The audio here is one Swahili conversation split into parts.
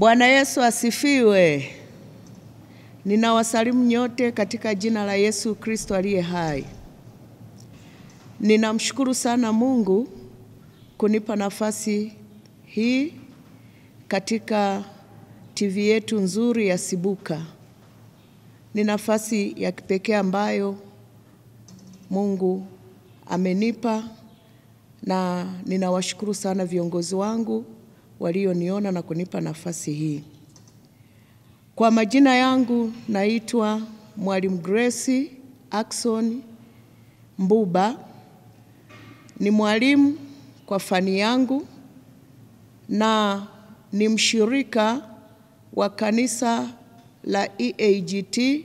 Bwana Yesu asifiwe. Ninawasalimu nyote katika jina la Yesu Kristo aliye hai. Ninamshukuru sana Mungu kunipa nafasi hii katika TV yetu nzuri ya Sibuka. Ni nafasi ya kipekee ambayo Mungu amenipa, na ninawashukuru sana viongozi wangu walioniona na kunipa nafasi hii. Kwa majina yangu naitwa Mwalimu Grace Ackson Mbuba. Ni mwalimu kwa fani yangu na ni mshirika wa kanisa la EAGT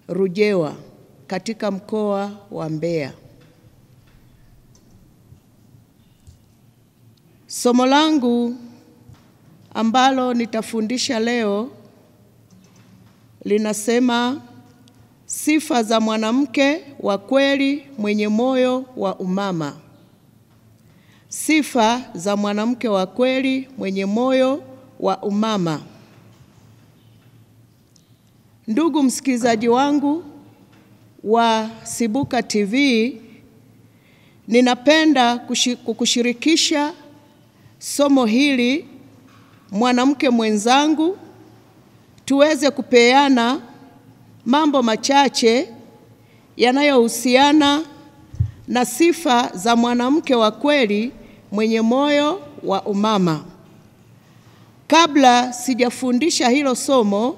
Rujewa katika mkoa wa Mbeya. Somo langu ambalo nitafundisha leo linasema sifa za mwanamke wa kweli mwenye moyo wa umama. Sifa za mwanamke wa kweli mwenye moyo wa umama. Ndugu msikilizaji wangu wa Sibuka TV, ninapenda kukushirikisha somo hili mwanamke mwenzangu, tuweze kupeana mambo machache yanayohusiana na sifa za mwanamke wa kweli mwenye moyo wa umama. Kabla sijafundisha hilo somo,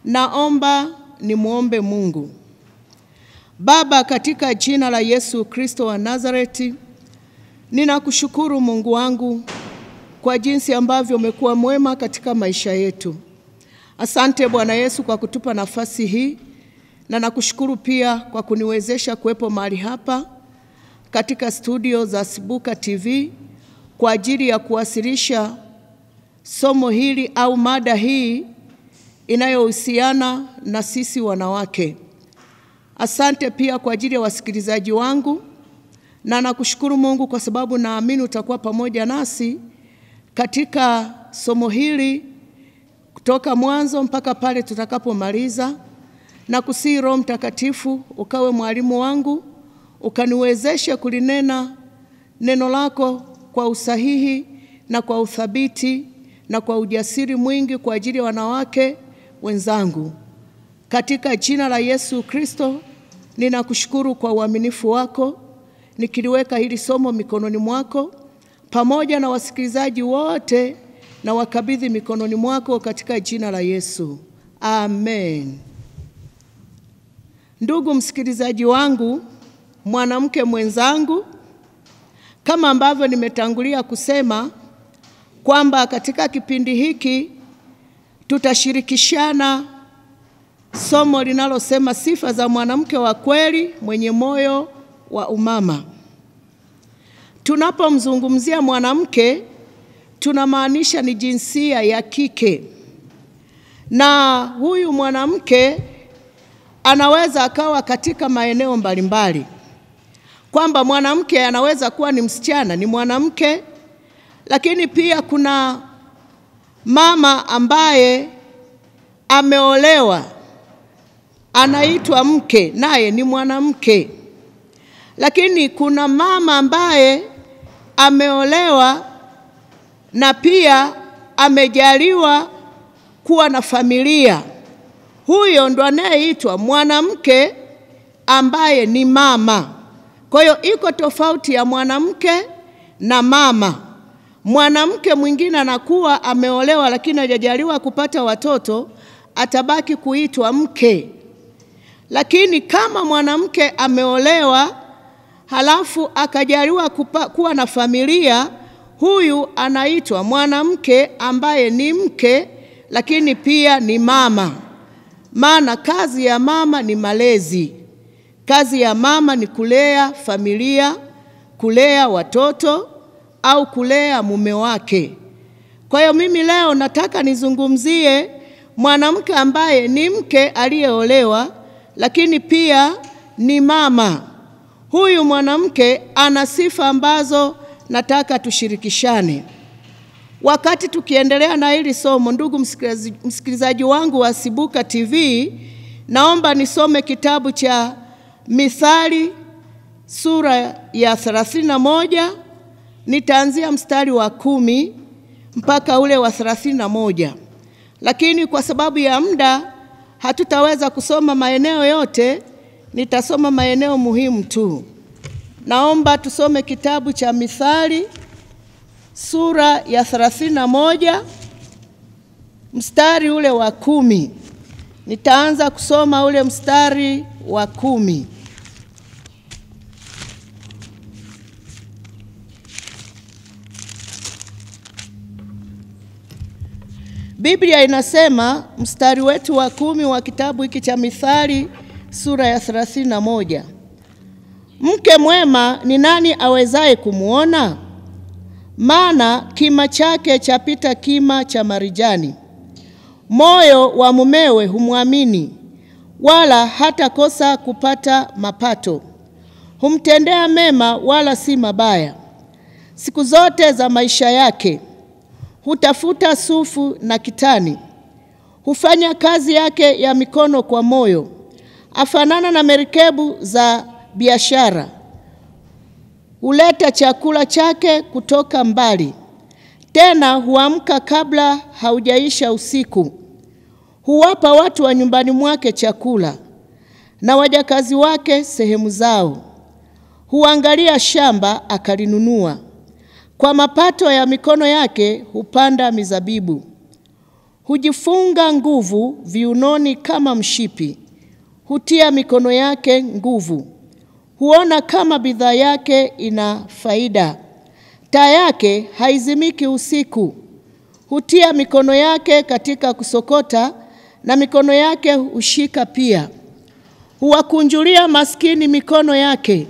naomba nimuombe Mungu. Baba, katika jina la Yesu Kristo wa Nazareti, ninakushukuru Mungu wangu kwa jinsi ambavyo umekuwa mwema katika maisha yetu. Asante Bwana Yesu kwa kutupa nafasi hii, na nakushukuru pia kwa kuniwezesha kuwepo mahali hapa katika studio za Sibuka TV kwa ajili ya kuwasilisha somo hili au mada hii inayohusiana na sisi wanawake. Asante pia kwa ajili ya wasikilizaji wangu, na nakushukuru Mungu kwa sababu naamini utakuwa pamoja nasi katika somo hili kutoka mwanzo mpaka pale tutakapomaliza, na kusihi Roho Mtakatifu ukawe mwalimu wangu, ukaniwezeshe kulinena neno lako kwa usahihi na kwa uthabiti na kwa ujasiri mwingi kwa ajili ya wanawake wenzangu. Katika jina la Yesu Kristo ninakushukuru kwa uaminifu wako, nikiliweka hili somo mikononi mwako pamoja na wasikilizaji wote, na wakabidhi mikononi mwako katika jina la Yesu. Amen. Ndugu msikilizaji wangu, mwanamke mwenzangu, kama ambavyo nimetangulia kusema kwamba katika kipindi hiki tutashirikishana somo linalosema sifa za mwanamke wa kweli mwenye moyo wa umama. Tunapomzungumzia mwanamke, tunamaanisha ni jinsia ya kike. Na huyu mwanamke anaweza akawa katika maeneo mbalimbali. Kwamba mwanamke anaweza kuwa ni msichana, ni mwanamke, lakini pia kuna mama ambaye ameolewa, anaitwa mke, naye ni mwanamke. Lakini kuna mama ambaye ameolewa na pia amejaliwa kuwa na familia. Huyo ndo anayeitwa mwanamke ambaye ni mama. Kwa hiyo iko tofauti ya mwanamke na mama. Mwanamke mwingine anakuwa ameolewa lakini hajajaliwa kupata watoto, atabaki kuitwa mke. Lakini kama mwanamke ameolewa halafu akajaliwa kuwa na familia, huyu anaitwa mwanamke ambaye ni mke lakini pia ni mama. Maana kazi ya mama ni malezi. Kazi ya mama ni kulea familia, kulea watoto au kulea mume wake. Kwa hiyo mimi leo nataka nizungumzie mwanamke ambaye ni mke aliyeolewa lakini pia ni mama. Huyu mwanamke ana sifa ambazo nataka tushirikishane. Wakati tukiendelea na hili somo, ndugu msikilizaji wangu wa Sibuka TV, naomba nisome kitabu cha Mithali sura ya 31, nitaanzia mstari wa 10 mpaka ule wa 31. Lakini kwa sababu ya muda hatutaweza kusoma maeneo yote, nitasoma maeneo muhimu tu. Naomba tusome kitabu cha Mithali sura ya 31 mstari ule wa 10. Nitaanza kusoma ule mstari wa 10. Biblia inasema, mstari wetu wa 10 wa kitabu hiki cha Mithali sura ya 31. Mke mwema ni nani awezaye kumuona? Maana kima chake chapita kima cha marijani. Moyo wa mumewe humwamini, wala hata kosa kupata mapato. Humtendea mema wala si mabaya. Siku zote za maisha yake hutafuta sufu na kitani. Hufanya kazi yake ya mikono kwa moyo. Afanana na merikebu za biashara. Huleta chakula chake kutoka mbali. Tena huamka kabla haujaisha usiku. Huwapa watu wa nyumbani mwake chakula, na wajakazi wake sehemu zao. Huangalia shamba akalinunua. Kwa mapato ya mikono yake hupanda mizabibu. Hujifunga nguvu viunoni kama mshipi. Hutia mikono yake nguvu. Huona kama bidhaa yake ina faida. Taa yake haizimiki usiku. Hutia mikono yake katika kusokota, na mikono yake hushika pia. Huwakunjulia maskini mikono yake.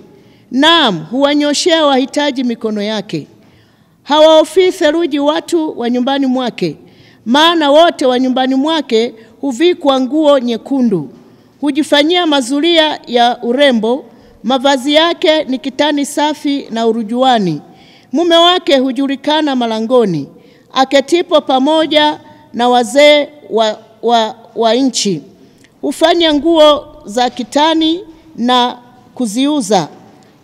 Naam, huwanyoshea wahitaji mikono yake. Hawaofii theluji watu wa nyumbani mwake, maana wote wa nyumbani mwake huvikwa nguo nyekundu. Hujifanyia mazulia ya urembo, mavazi yake ni kitani safi na urujuani. Mume wake hujulikana malangoni, aketipo pamoja na wazee wa nchi. Hufanya nguo za kitani na kuziuza.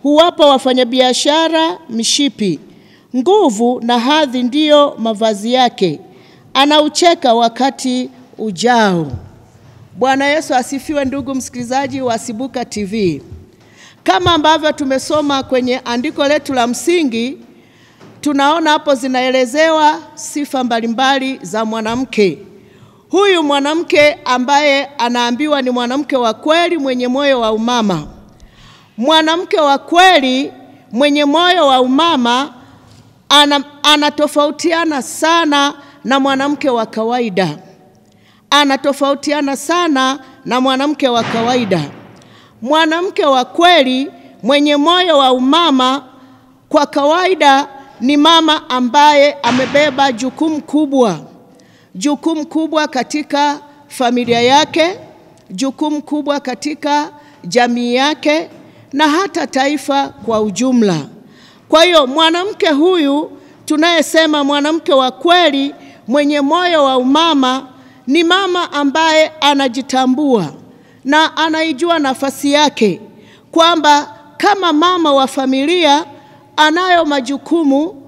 Huwapa wafanyabiashara mishipi. Nguvu na hadhi ndiyo mavazi yake. Anaucheka wakati ujao. Bwana Yesu asifiwe, ndugu msikilizaji wa Sibuka TV. Kama ambavyo tumesoma kwenye andiko letu la msingi, tunaona hapo zinaelezewa sifa mbalimbali za mwanamke. Huyu mwanamke ambaye anaambiwa ni mwanamke wa kweli mwenye moyo wa umama. Mwanamke wa kweli mwenye moyo wa umama anatofautiana sana na mwanamke wa kawaida. Anatofautiana sana na mwanamke wa kawaida. Mwanamke wa kweli mwenye moyo wa umama kwa kawaida ni mama ambaye amebeba jukumu kubwa katika familia yake, jukumu kubwa katika jamii yake na hata taifa kwa ujumla. Kwa hiyo mwanamke huyu tunayesema mwanamke wa kweli mwenye moyo wa umama ni mama ambaye anajitambua na anaijua nafasi yake, kwamba kama mama wa familia anayo majukumu,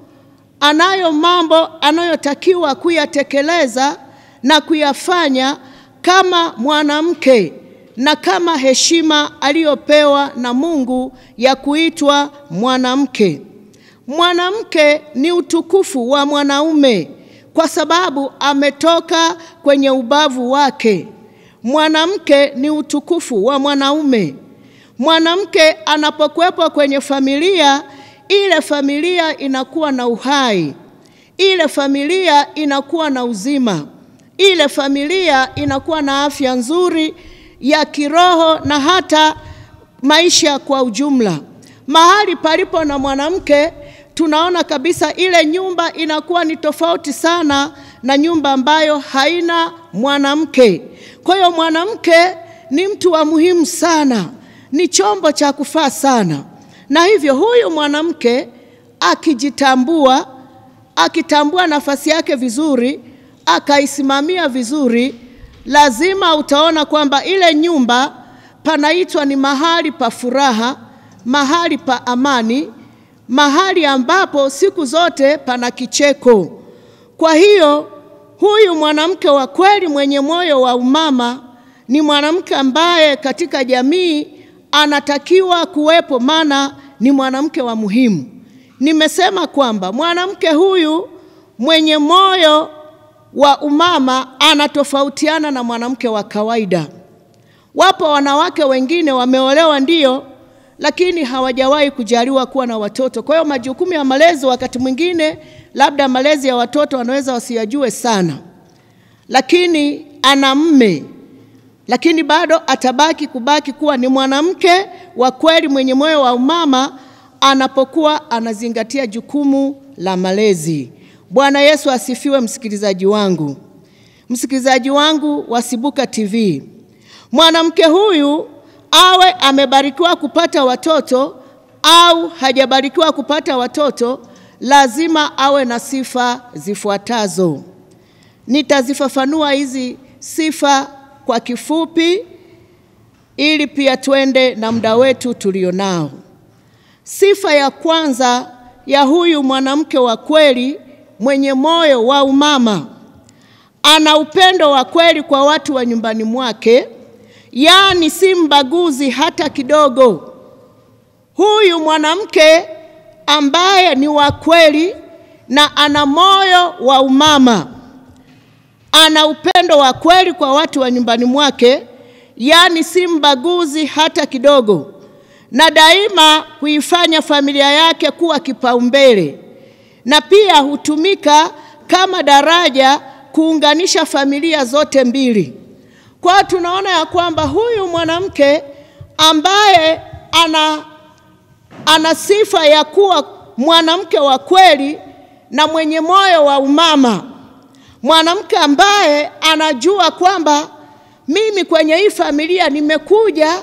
anayo mambo anayotakiwa kuyatekeleza na kuyafanya kama mwanamke, na kama heshima aliyopewa na Mungu ya kuitwa mwanamke. Mwanamke ni utukufu wa mwanaume kwa sababu ametoka kwenye ubavu wake. Mwanamke ni utukufu wa mwanaume. Mwanamke anapokuwepo kwenye familia, ile familia inakuwa na uhai. Ile familia inakuwa na uzima. Ile familia inakuwa na afya nzuri ya kiroho na hata maisha kwa ujumla. Mahali palipo na mwanamke, tunaona kabisa ile nyumba inakuwa ni tofauti sana na nyumba ambayo haina mwanamke. Kwa hiyo mwanamke ni mtu wa muhimu sana, ni chombo cha kufaa sana. Na hivyo huyu mwanamke akijitambua, akitambua nafasi yake vizuri, akaisimamia vizuri, lazima utaona kwamba ile nyumba panaitwa ni mahali pa furaha, mahali pa amani, mahali ambapo siku zote pana kicheko. Kwa hiyo huyu mwanamke wa kweli mwenye moyo wa umama ni mwanamke ambaye katika jamii anatakiwa kuwepo, maana ni mwanamke wa muhimu. Nimesema kwamba mwanamke huyu mwenye moyo wa umama anatofautiana na mwanamke wa kawaida. Wapo wanawake wengine wameolewa ndio, lakini hawajawahi kujaliwa kuwa na watoto. Kwa hiyo majukumu ya malezi wakati mwingine, labda malezi ya watoto wanaweza wasiyajue sana. Lakini ana mume, lakini bado atabaki kuwa ni mwanamke wa kweli mwenye moyo wa umama anapokuwa anazingatia jukumu la malezi. Bwana Yesu asifiwe. Msikilizaji wangu wa Sibuka TV, mwanamke huyu awe amebarikiwa kupata watoto au hajabarikiwa kupata watoto, lazima awe na sifa zifuatazo. Nitazifafanua hizi sifa kwa kifupi ili pia twende na muda wetu tulionao. Sifa ya kwanza ya huyu mwanamke wa kweli mwenye moyo wa umama, ana upendo wa kweli kwa watu wa nyumbani mwake, yaani si mbaguzi hata kidogo. Huyu mwanamke ambaye ni wa kweli na ana moyo wa umama, ana upendo wa kweli kwa watu wa nyumbani mwake, yaani si mbaguzi hata kidogo, na daima huifanya familia yake kuwa kipaumbele, na pia hutumika kama daraja kuunganisha familia zote mbili. Kwa tunaona ya kwamba huyu mwanamke ambaye ana sifa ya kuwa mwanamke wa kweli na mwenye moyo wa umama, mwanamke ambaye anajua kwamba mimi kwenye hii familia nimekuja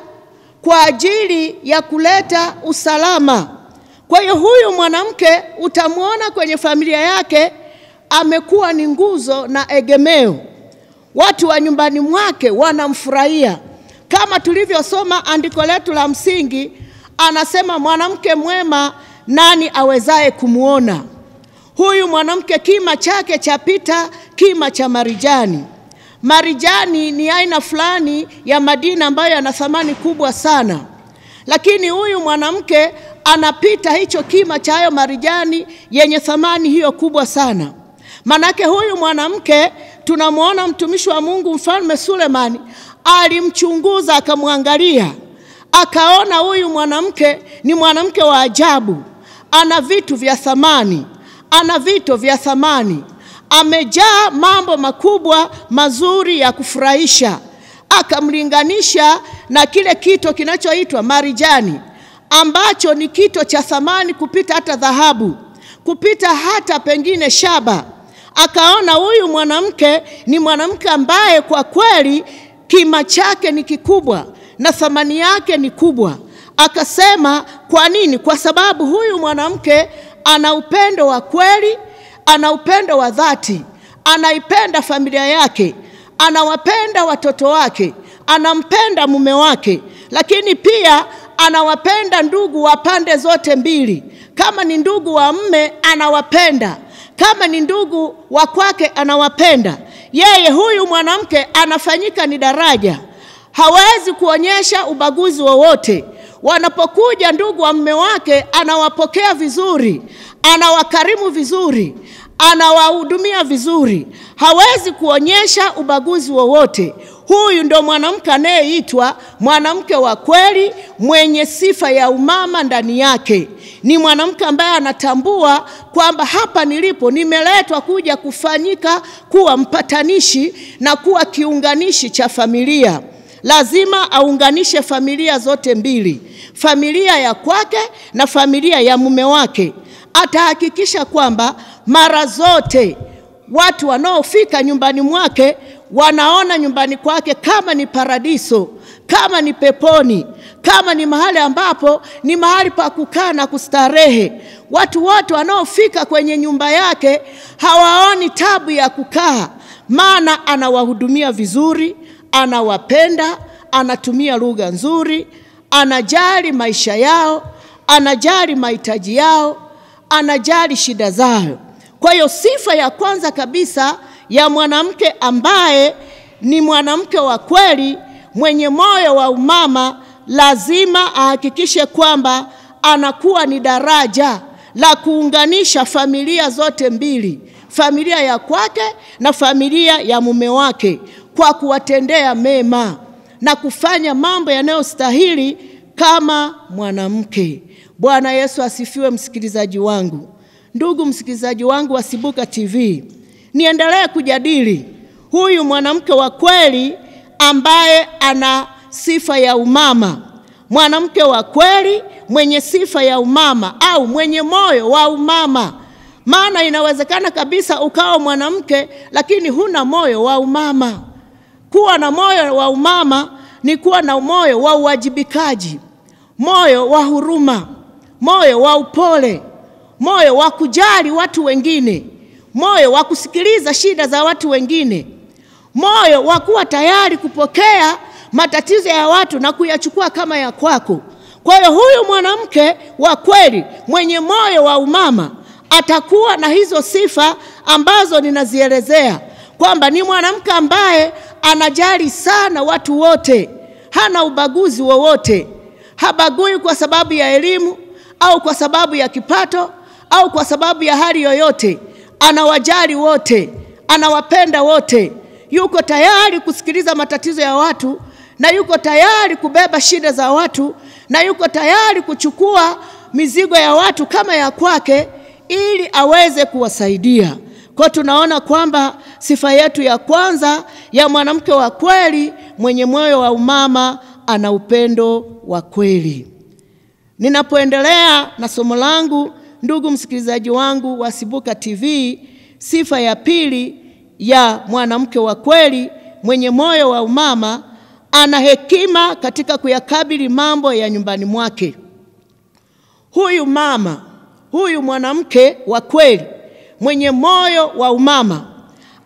kwa ajili ya kuleta usalama. Kwa hiyo huyu mwanamke utamuona kwenye familia yake amekuwa ni nguzo na egemeo. Watu wa nyumbani mwake wanamfurahia. Kama tulivyosoma andiko letu la msingi, anasema mwanamke mwema nani awezaye kumuona? Huyu mwanamke kima chake chapita kima cha marijani. Marijani ni aina fulani ya madini ambayo yana thamani kubwa sana. Lakini huyu mwanamke anapita hicho kima cha hayo marijani yenye thamani hiyo kubwa sana. Manake huyu mwanamke tunamuona mtumishi wa Mungu Mfalme Sulemani alimchunguza, akamwangalia, akaona huyu mwanamke ni mwanamke wa ajabu, ana vitu vya thamani, ana vito vya thamani, amejaa mambo makubwa mazuri ya kufurahisha. Akamlinganisha na kile kito kinachoitwa marijani, ambacho ni kito cha thamani kupita hata dhahabu, kupita hata pengine shaba. Akaona huyu mwanamke ni mwanamke ambaye kwa kweli kima chake ni kikubwa na thamani yake ni kubwa. Akasema kwa nini? Kwa sababu huyu mwanamke ana upendo wa kweli, ana upendo wa dhati, anaipenda familia yake, anawapenda watoto wake, anampenda mume wake, lakini pia anawapenda ndugu wa pande zote mbili. Kama ni ndugu wa mume anawapenda, kama ni ndugu wa kwake anawapenda. Yeye huyu mwanamke anafanyika ni daraja, hawezi kuonyesha ubaguzi wowote. Wanapokuja ndugu wa mume wake anawapokea vizuri, anawakarimu vizuri, anawahudumia vizuri, hawezi kuonyesha ubaguzi wowote. Huyu ndo mwanamke anayeitwa mwanamke wa kweli mwenye sifa ya umama ndani yake. Ni mwanamke ambaye anatambua kwamba hapa nilipo nimeletwa kuja kufanyika kuwa mpatanishi na kuwa kiunganishi cha familia. Lazima aunganishe familia zote mbili, familia ya kwake na familia ya mume wake. Atahakikisha kwamba mara zote watu wanaofika nyumbani mwake wanaona nyumbani kwake kama ni paradiso, kama ni peponi, kama ni mahali ambapo ni mahali pa kukaa na kustarehe. Watu wote wanaofika kwenye nyumba yake hawaoni tabu ya kukaa, maana anawahudumia vizuri, anawapenda, anatumia lugha nzuri, anajali maisha yao, anajali mahitaji yao, anajali shida zao. Kwa hiyo sifa ya kwanza kabisa ya mwanamke ambaye ni mwanamke wa kweli mwenye moyo wa umama, lazima ahakikishe kwamba anakuwa ni daraja la kuunganisha familia zote mbili, familia ya kwake na familia ya mume wake, kwa kuwatendea mema na kufanya mambo yanayostahili kama mwanamke. Bwana Yesu asifiwe. Msikilizaji wangu, ndugu msikilizaji wangu wa Sibuka TV, niendelee kujadili huyu mwanamke wa kweli ambaye ana sifa ya umama. Mwanamke wa kweli mwenye sifa ya umama au mwenye moyo wa umama. Maana inawezekana kabisa ukawa mwanamke lakini huna moyo wa umama. Kuwa na moyo wa umama ni kuwa na moyo wa uwajibikaji, moyo wa huruma, moyo wa upole, moyo wa kujali watu wengine, moyo wa kusikiliza shida za watu wengine, moyo wa kuwa tayari kupokea matatizo ya watu na kuyachukua kama ya kwako. Kwa hiyo huyu mwanamke wa kweli mwenye moyo wa umama atakuwa na hizo sifa ambazo ninazielezea, kwamba ni mwanamke ambaye anajali sana watu wote, hana ubaguzi wowote, habagui kwa sababu ya elimu au kwa sababu ya kipato au kwa sababu ya hali yoyote. Anawajali wote, anawapenda wote, yuko tayari kusikiliza matatizo ya watu, na yuko tayari kubeba shida za watu, na yuko tayari kuchukua mizigo ya watu kama ya kwake ili aweze kuwasaidia. Kwa tunaona kwamba sifa yetu ya kwanza ya mwanamke wa kweli mwenye moyo wa umama, ana upendo wa kweli. Ninapoendelea na somo langu, ndugu msikilizaji wangu wa Sibuka TV, sifa ya pili ya mwanamke wa kweli mwenye moyo wa umama, ana hekima katika kuyakabili mambo ya nyumbani mwake. Huyu mama, huyu mwanamke wa kweli mwenye moyo wa umama,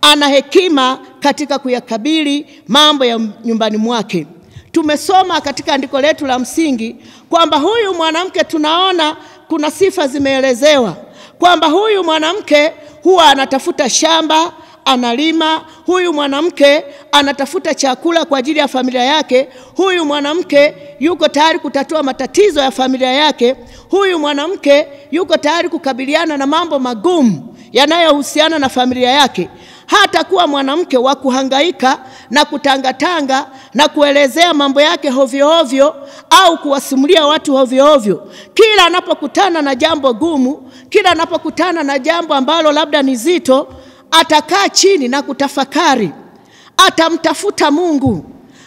ana hekima katika kuyakabili mambo ya nyumbani mwake. Tumesoma katika andiko letu la msingi kwamba huyu mwanamke, tunaona kuna sifa zimeelezewa kwamba huyu mwanamke huwa anatafuta shamba, analima. Huyu mwanamke anatafuta chakula kwa ajili ya familia yake. Huyu mwanamke yuko tayari kutatua matatizo ya familia yake. Huyu mwanamke yuko tayari kukabiliana na mambo magumu yanayohusiana na familia yake. Hata kuwa mwanamke wa kuhangaika na kutangatanga na kuelezea mambo yake hovyo hovyo au kuwasimulia watu hovyo hovyo. Kila anapokutana na jambo gumu, kila anapokutana na jambo ambalo labda ni zito, atakaa chini na kutafakari, atamtafuta Mungu,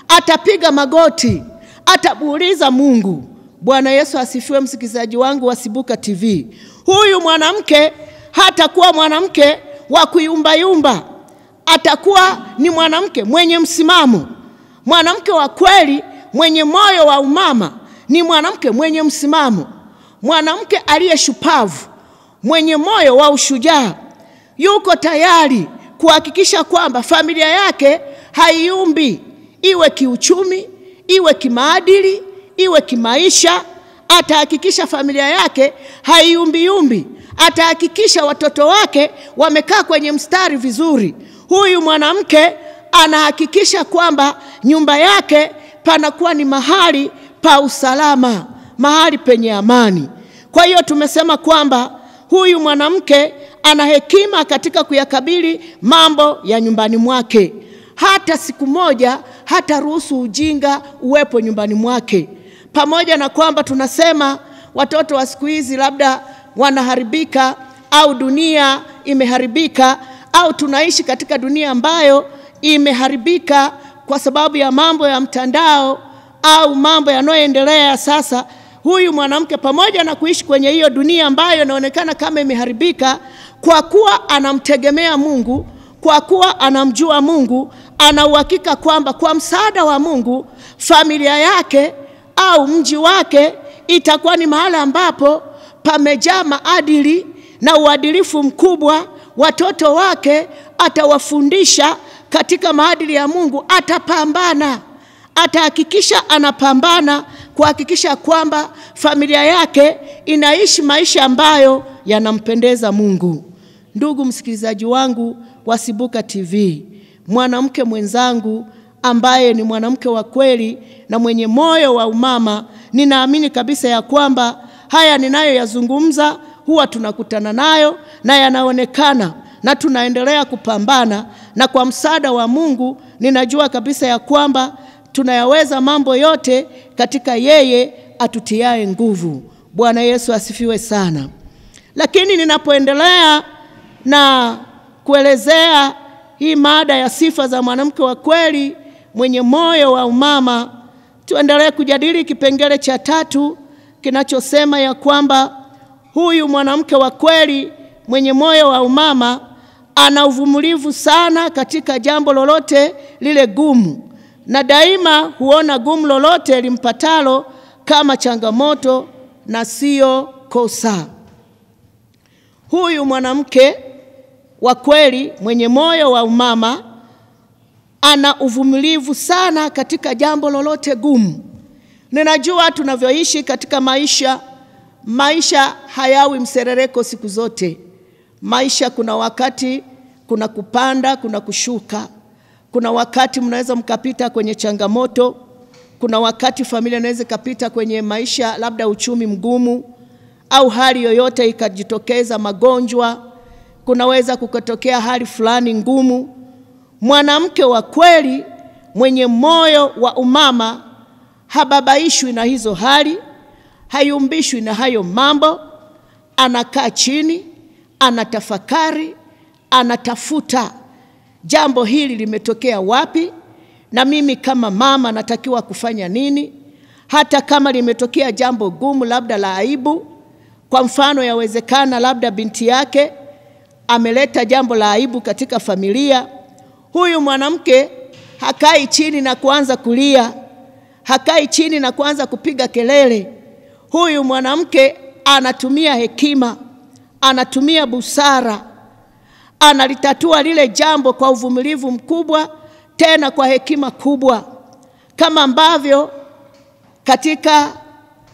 atapiga magoti, atamuuliza Mungu. Bwana Yesu asifiwe. Msikilizaji wangu wa Sibuka TV, huyu mwanamke hatakuwa mwanamke wa kuyumbayumba, atakuwa ni mwanamke mwenye msimamo. Mwanamke wa kweli mwenye moyo wa umama ni mwanamke mwenye msimamo, mwanamke aliyeshupavu, mwenye moyo wa ushujaa. Yuko tayari kuhakikisha kwamba familia yake haiyumbi, iwe kiuchumi, iwe kimaadili, iwe kimaisha. Atahakikisha familia yake haiyumbi, atahakikisha watoto wake wamekaa kwenye mstari vizuri. Huyu mwanamke anahakikisha kwamba nyumba yake panakuwa ni mahali pa usalama, mahali penye amani. Kwa hiyo tumesema kwamba huyu mwanamke ana hekima katika kuyakabili mambo ya nyumbani mwake. Hata siku moja hata ruhusu ujinga uwepo nyumbani mwake. Pamoja na kwamba tunasema watoto wa siku hizi labda wanaharibika, au dunia imeharibika, au tunaishi katika dunia ambayo imeharibika kwa sababu ya mambo ya mtandao au mambo yanayoendelea sasa. Huyu mwanamke, pamoja na kuishi kwenye hiyo dunia ambayo inaonekana kama imeharibika, kwa kuwa anamtegemea Mungu, kwa kuwa anamjua Mungu, ana uhakika kwamba kwa msaada wa Mungu familia yake au mji wake itakuwa ni mahali ambapo pamejaa maadili na uadilifu mkubwa, watoto wake atawafundisha katika maadili ya Mungu, atapambana, atahakikisha anapambana kuhakikisha kwamba familia yake inaishi maisha ambayo yanampendeza Mungu. Ndugu msikilizaji wangu wa Sibuka TV, mwanamke mwenzangu ambaye ni mwanamke wa kweli na mwenye moyo wa umama, ninaamini kabisa ya kwamba haya ninayoyazungumza huwa tunakutana nayo na yanaonekana, na tunaendelea kupambana, na kwa msaada wa Mungu ninajua kabisa ya kwamba tunayaweza mambo yote katika yeye atutiaye nguvu. Bwana Yesu asifiwe sana. Lakini ninapoendelea na kuelezea hii mada ya sifa za mwanamke wa kweli mwenye moyo wa umama, tuendelee kujadili kipengele cha 3 kinachosema ya kwamba huyu mwanamke wa kweli mwenye moyo wa umama ana uvumilivu sana katika jambo lolote lile gumu, na daima huona gumu lolote limpatalo kama changamoto na sio kosa. Huyu mwanamke wa kweli mwenye moyo wa umama ana uvumilivu sana katika jambo lolote gumu. Ninajua tunavyoishi katika maisha hayawi mserereko siku zote. Maisha kuna wakati kuna kupanda, kuna kushuka. Kuna wakati mnaweza mkapita kwenye changamoto, kuna wakati familia inaweza kapita kwenye maisha labda uchumi mgumu au hali yoyote ikajitokeza, magonjwa, kunaweza kukatokea hali fulani ngumu. Mwanamke wa kweli mwenye moyo wa umama hababaishwi na hizo hali, hayumbishwi na hayo mambo, anakaa chini, anatafakari, anatafuta jambo hili limetokea wapi, na mimi kama mama natakiwa kufanya nini. Hata kama limetokea jambo gumu labda la aibu, kwa mfano yawezekana labda binti yake ameleta jambo la aibu katika familia, huyu mwanamke hakai chini na kuanza kulia, hakai chini na kuanza kupiga kelele. Huyu mwanamke anatumia hekima, anatumia busara, analitatua lile jambo kwa uvumilivu mkubwa, tena kwa hekima kubwa, kama ambavyo katika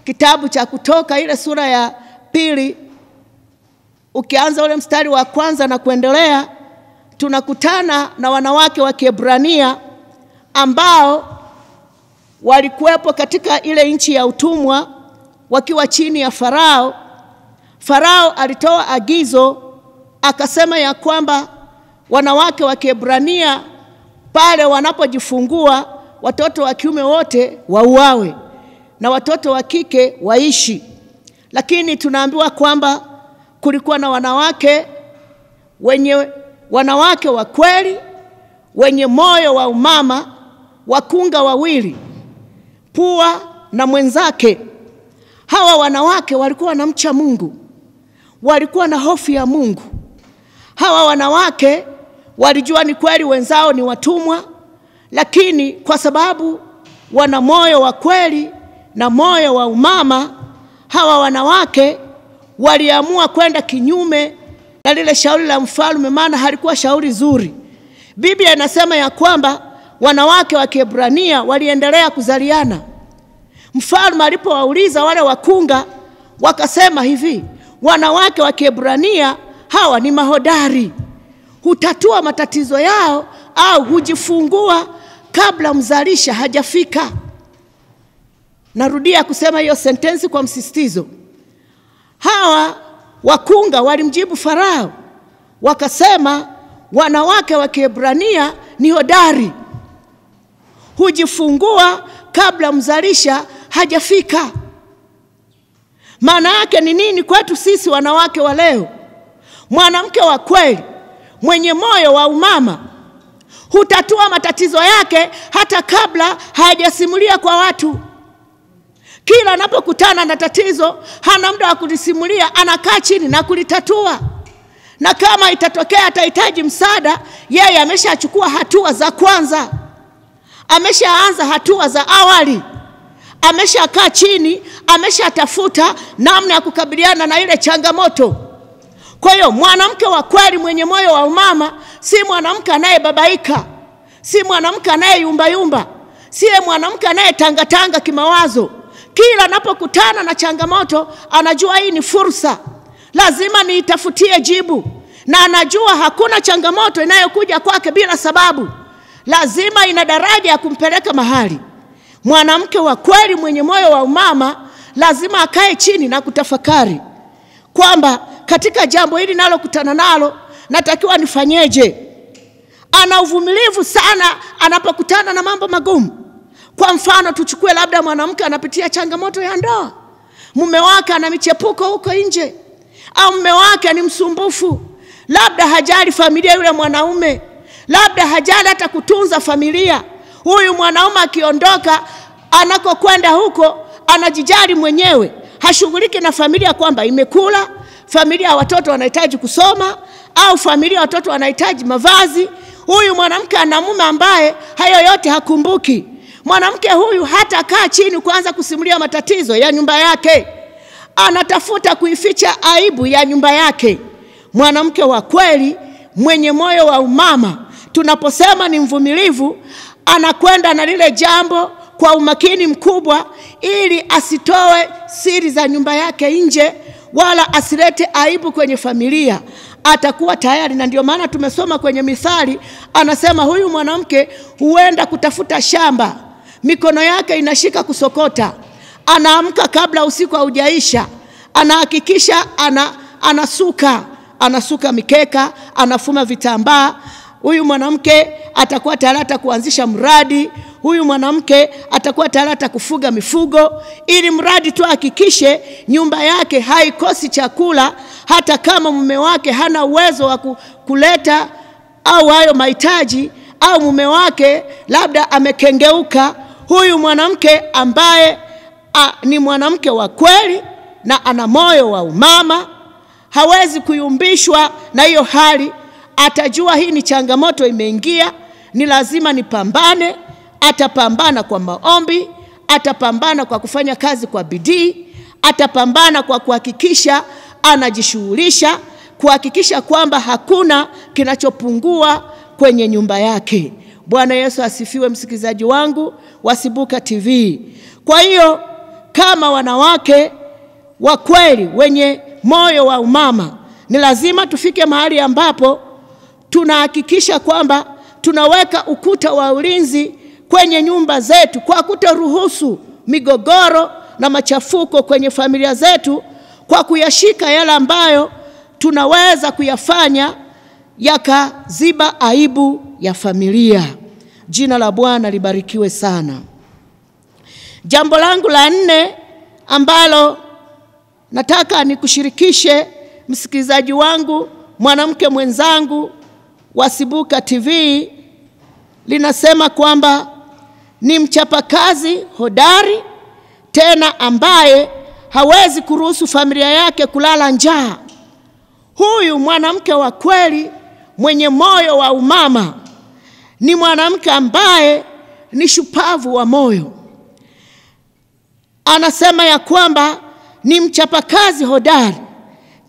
kitabu cha Kutoka ile sura ya 2 ukianza ule mstari wa 1 na kuendelea, tunakutana na wanawake wa Kiebrania ambao walikuwepo katika ile nchi ya utumwa wakiwa chini ya Farao. Farao alitoa agizo akasema ya kwamba wanawake wa Kiebrania pale wanapojifungua watoto wa kiume wote wauawe na watoto wa kike waishi. Lakini tunaambiwa kwamba kulikuwa na wanawake wa kweli wenye moyo wa umama, wakunga wawili, Pua na mwenzake. Hawa wanawake walikuwa wanamcha Mungu, walikuwa na hofu ya Mungu. Hawa wanawake walijua ni kweli wenzao ni watumwa, lakini kwa sababu wana moyo wa kweli na moyo wa umama, hawa wanawake waliamua kwenda kinyume na lile shauri la mfalme, maana halikuwa shauri zuri. Biblia inasema ya kwamba wanawake wa Kiebrania waliendelea kuzaliana. Mfalme alipowauliza wale wakunga, wakasema hivi, wanawake wa Kiebrania hawa ni mahodari, hutatua matatizo yao au hujifungua kabla mzalisha hajafika. Narudia kusema hiyo sentensi kwa msisitizo. Hawa wakunga walimjibu Farao, wakasema wanawake wa Kiebrania ni hodari, hujifungua kabla mzalisha hajafika. Maana yake ni nini kwetu sisi wanawake wa leo? Mwanamke wa kweli mwenye moyo wa umama hutatua matatizo yake hata kabla hajasimulia kwa watu. Kila anapokutana na tatizo hana muda wa kulisimulia, anakaa chini na kulitatua. Na kama itatokea atahitaji msaada, yeye ameshachukua hatua za kwanza, ameshaanza hatua za awali, ameshakaa chini, ameshatafuta namna ya kukabiliana na ile changamoto. Kwa hiyo mwanamke wa kweli mwenye moyo wa umama si mwanamke anayebabaika, si mwanamke anayeyumba, si mwanamke anayetangatanga kimawazo. Kila anapokutana na changamoto anajua hii ni fursa, lazima niitafutie jibu, na anajua hakuna changamoto inayokuja kwake bila sababu, lazima ina daraja ya kumpeleka mahali. Mwanamke wa kweli mwenye moyo wa umama lazima akae chini na kutafakari kwamba katika jambo hili nalokutana nalo natakiwa nifanyeje. Ana uvumilivu sana anapokutana na mambo magumu. Kwa mfano tuchukue labda mwanamke anapitia changamoto ya ndoa, mume wake ana michepuko huko nje, au mume wake ni msumbufu, labda hajali familia yule mwanaume, labda hajali hata kutunza familia. Huyu mwanaume akiondoka anakokwenda huko anajijali mwenyewe, hashughuliki na familia kwamba imekula, familia ya watoto wanahitaji kusoma, au familia ya watoto wanahitaji mavazi. Huyu mwanamke ana mume ambaye hayo yote hakumbuki. Mwanamke huyu hata kaa chini kuanza kusimulia matatizo ya nyumba yake, anatafuta kuificha aibu ya nyumba yake. Mwanamke wa kweli mwenye moyo wa umama, tunaposema ni mvumilivu, anakwenda na lile jambo kwa umakini mkubwa ili asitoe siri za nyumba yake nje, wala asilete aibu kwenye familia. Atakuwa tayari, na ndio maana tumesoma kwenye Mithali, anasema huyu mwanamke huenda kutafuta shamba, mikono yake inashika kusokota, anaamka kabla usiku haujaisha, anahakikisha anasuka mikeka, anafuma vitambaa. Huyu mwanamke atakuwa tayari kuanzisha mradi, huyu mwanamke atakuwa tayari kufuga mifugo, ili mradi tu hakikishe nyumba yake haikosi chakula, hata kama mume wake hana uwezo wa kuleta au hayo mahitaji, au mume wake labda amekengeuka. Huyu mwanamke ambaye ni mwanamke wa kweli na ana moyo wa umama, hawezi kuyumbishwa na hiyo hali. Atajua hii ni changamoto imeingia, ni lazima nipambane. Atapambana kwa maombi, atapambana kwa kufanya kazi kwa bidii, atapambana kwa kuhakikisha anajishughulisha, kuhakikisha kwamba hakuna kinachopungua kwenye nyumba yake. Bwana Yesu asifiwe, msikilizaji wangu wa Sibuka TV. Kwa hiyo kama wanawake wa kweli wenye moyo wa umama, ni lazima tufike mahali ambapo tunahakikisha kwamba tunaweka ukuta wa ulinzi kwenye nyumba zetu, kwa kutoruhusu migogoro na machafuko kwenye familia zetu, kwa kuyashika yale ambayo tunaweza kuyafanya yakaziba aibu ya familia. Jina la Bwana libarikiwe sana. Jambo langu la 4 ambalo nataka nikushirikishe msikilizaji wangu, mwanamke mwenzangu wa Sibuka TV, linasema kwamba ni mchapakazi hodari, tena ambaye hawezi kuruhusu familia yake kulala njaa. Huyu mwanamke wa kweli mwenye moyo wa umama ni mwanamke ambaye ni shupavu wa moyo. Anasema ya kwamba ni mchapakazi hodari,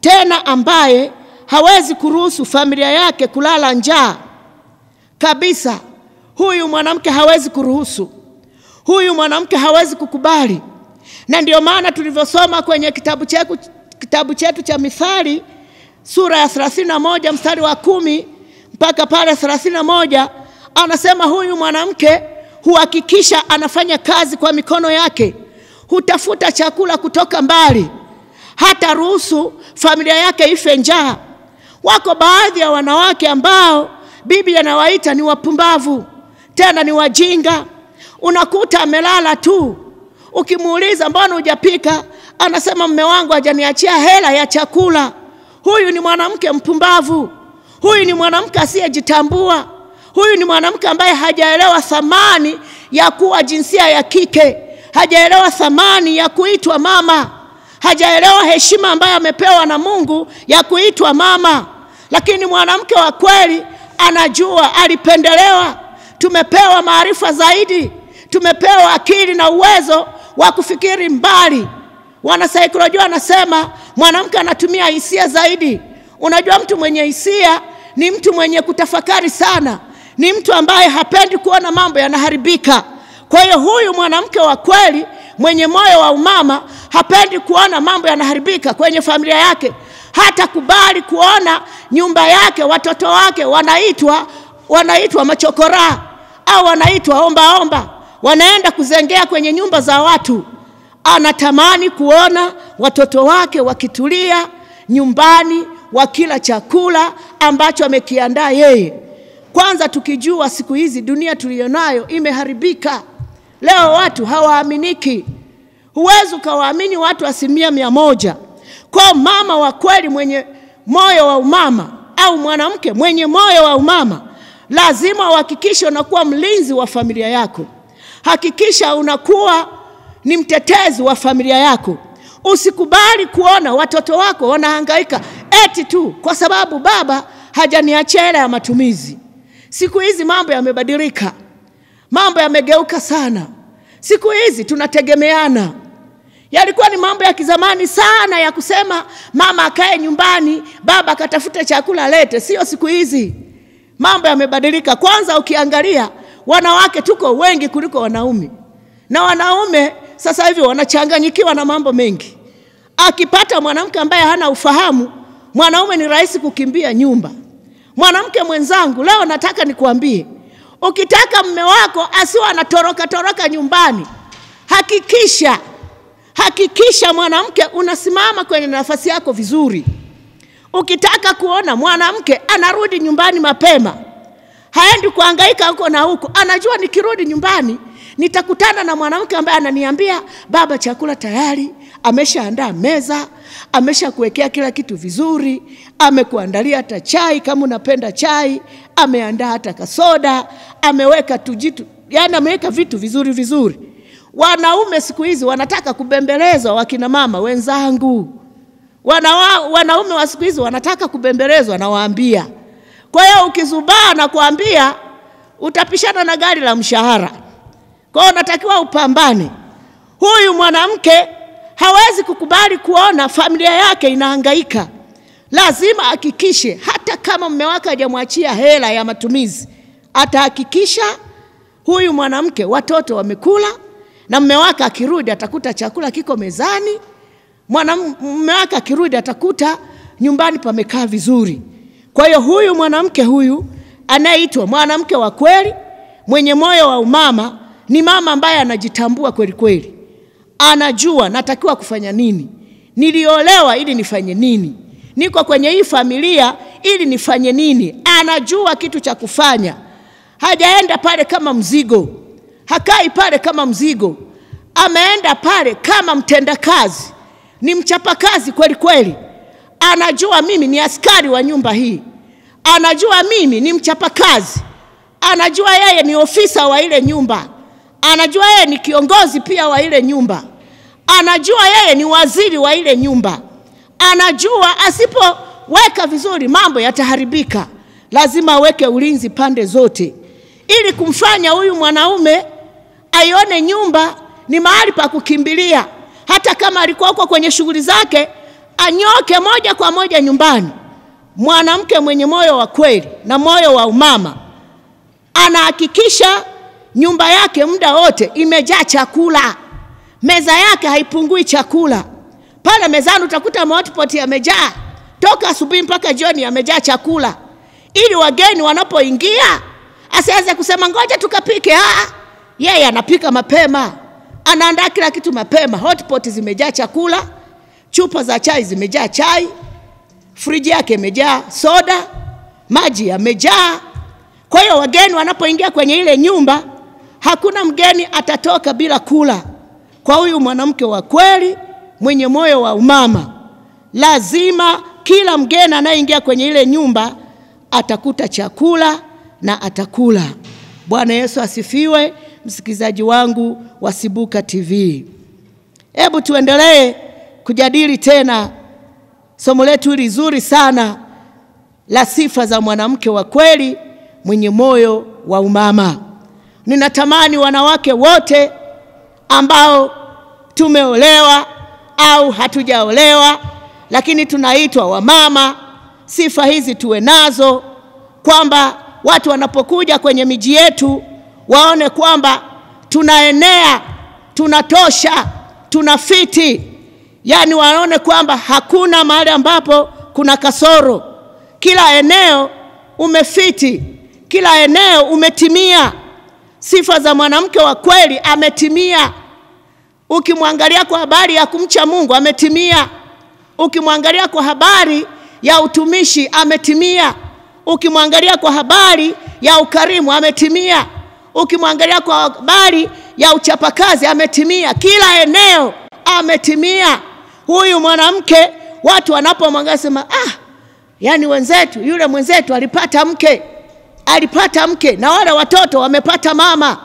tena ambaye hawezi kuruhusu familia yake kulala njaa kabisa. Huyu mwanamke hawezi kuruhusu, huyu mwanamke hawezi kukubali. Na ndio maana tulivyosoma kwenye kitabu chetu cha Mithali sura ya 31 mstari wa 10 mpaka pale 31, anasema huyu mwanamke huhakikisha anafanya kazi kwa mikono yake, hutafuta chakula kutoka mbali, hata ruhusu familia yake ife njaa. Wako baadhi ya wanawake ambao Biblia anawaita ni wapumbavu, tena ni wajinga. Unakuta amelala tu, ukimuuliza mbona hujapika, anasema mume wangu hajaniachia hela ya chakula. Huyu ni mwanamke mpumbavu. Huyu ni mwanamke asiyejitambua. Huyu ni mwanamke ambaye hajaelewa thamani ya kuwa jinsia ya kike, hajaelewa thamani ya kuitwa mama, hajaelewa heshima ambayo amepewa na Mungu ya kuitwa mama. Lakini mwanamke wa kweli anajua alipendelewa, tumepewa maarifa zaidi, tumepewa akili na uwezo wa kufikiri mbali. Wanasaikolojia wanasema mwanamke anatumia hisia zaidi. Unajua mtu mwenye hisia ni mtu mwenye kutafakari sana, ni mtu ambaye hapendi kuona mambo yanaharibika. Kwa hiyo huyu mwanamke wa kweli mwenye moyo wa umama hapendi kuona mambo yanaharibika kwenye familia yake. Hata kubali kuona nyumba yake watoto wake wanaitwa machokora au wanaitwa omba, wanaenda kuzengea kwenye nyumba za watu. Anatamani kuona watoto wake wakitulia nyumbani, wakila chakula ambacho amekiandaa yeye. Kwanza tukijua siku hizi dunia tulionayo imeharibika. Leo watu hawaaminiki. Huwezi kuwaamini watu 100%. Kwa mama wa kweli mwenye moyo wa umama au mwanamke mwenye moyo wa umama, lazima uhakikishe unakuwa mlinzi wa familia yako. Hakikisha unakuwa ni mtetezi wa familia yako. Usikubali kuona watoto wako wanahangaika eti tu kwa sababu baba hajaniachia hela ya matumizi. Siku hizi mambo yamebadilika. Mambo yamegeuka sana. Siku hizi tunategemeana. Yalikuwa ni mambo ya kizamani sana ya kusema mama akae nyumbani, baba akatafuta chakula lete. Sio siku hizi. Mambo yamebadilika. Kwanza ukiangalia wanawake tuko wengi kuliko wanaume. Na wanaume sasa hivi wanachanganyikiwa na mambo mengi. Akipata mwanamke ambaye hana ufahamu, mwanaume ni rahisi kukimbia nyumba. Mwanamke mwenzangu, leo nataka nikuambie, ukitaka mume wako asiwe anatoroka nyumbani, hakikisha mwanamke unasimama kwenye nafasi yako vizuri. Ukitaka kuona mwanamke anarudi nyumbani mapema, haendi kuhangaika huko na huko, anajua nikirudi nyumbani nitakutana na mwanamke ambaye ananiambia baba chakula tayari, ameshaandaa meza, ameshakuwekea kila kitu vizuri, amekuandalia hata chai kama unapenda chai, ameandaa hata kasoda, ameweka tujitu, yani ameweka vitu vizuri. Wanaume siku hizi wanataka kubembelezwa wakina mama wenzangu. Wanaume wa siku hizi wanataka kubembelezwa na waambia. Kwa hiyo ukizubaa na kuambia utapishana na gari la mshahara. Kwa hiyo unatakiwa upambane. Huyu mwanamke hawezi kukubali kuona familia yake inahangaika. Lazima hakikishe hata kama mume wake hajamwachia hela ya matumizi, atahakikisha huyu mwanamke watoto wamekula na mume wake akirudi atakuta chakula kiko mezani. Mume wake akirudi atakuta nyumbani pamekaa vizuri. Kwa hiyo huyu mwanamke huyu anaitwa mwanamke wa kweli mwenye moyo wa umama, ni mama ambaye anajitambua kweli. Anajua natakiwa kufanya nini. Niliolewa ili nifanye nini? Niko kwenye hii familia ili nifanye nini? Anajua kitu cha kufanya. Hajaenda pale kama mzigo. Hakai pale kama mzigo. Ameenda pale kama mtendakazi. Ni mchapakazi kweli. Anajua mimi ni askari wa nyumba hii. Anajua mimi ni mchapakazi. Anajua yeye ni ofisa wa ile nyumba. Anajua yeye ni kiongozi pia wa ile nyumba. Anajua yeye ni waziri wa ile nyumba. Anajua asipoweka vizuri mambo yataharibika. Lazima aweke ulinzi pande zote, ili kumfanya huyu mwanaume aione nyumba ni mahali pa kukimbilia. Hata kama alikuwa huko kwenye shughuli zake, anyoke moja kwa moja nyumbani. Mwanamke mwenye moyo wa kweli na moyo wa umama anahakikisha nyumba yake muda wote imejaa chakula. Meza yake haipungui chakula. Pale mezani utakuta hotpot yamejaa. Toka asubuhi mpaka jioni yamejaa chakula. Ili wageni wanapoingia asianze kusema ngoja tukapike. Yeye anapika mapema. Anaandaa kila kitu mapema. Hotpot zimejaa chakula. Chupa za chai zimejaa chai. Friji yake imejaa soda. Maji yamejaa. Kwa hiyo wageni wanapoingia kwenye ile nyumba, hakuna mgeni atatoka bila kula. Kwa huyu mwanamke wa kweli mwenye moyo wa umama, lazima kila mgeni anayeingia kwenye ile nyumba atakuta chakula na atakula. Bwana Yesu asifiwe. Msikilizaji wangu wa Sibuka TV, hebu tuendelee kujadili tena somo letu hili zuri sana la sifa za mwanamke wa kweli mwenye moyo wa umama. Ninatamani wanawake wote ambao tumeolewa au hatujaolewa, lakini tunaitwa wamama. Sifa hizi tuwe nazo, kwamba watu wanapokuja kwenye miji yetu waone kwamba tunaenea, tunatosha, tunafiti. Yani waone kwamba hakuna mahali ambapo kuna kasoro. Kila eneo umefiti, kila eneo umetimia. Sifa za mwanamke wa kweli ametimia. Ukimwangalia kwa habari ya kumcha Mungu ametimia. Ukimwangalia kwa habari ya utumishi ametimia. Ukimwangalia kwa habari ya ukarimu ametimia. Ukimwangalia kwa habari ya uchapakazi ametimia. Kila eneo ametimia. Huyu mwanamke watu wanapomwangalia sema, yani wenzetu, yule mwenzetu alipata mke, na wale watoto wamepata mama.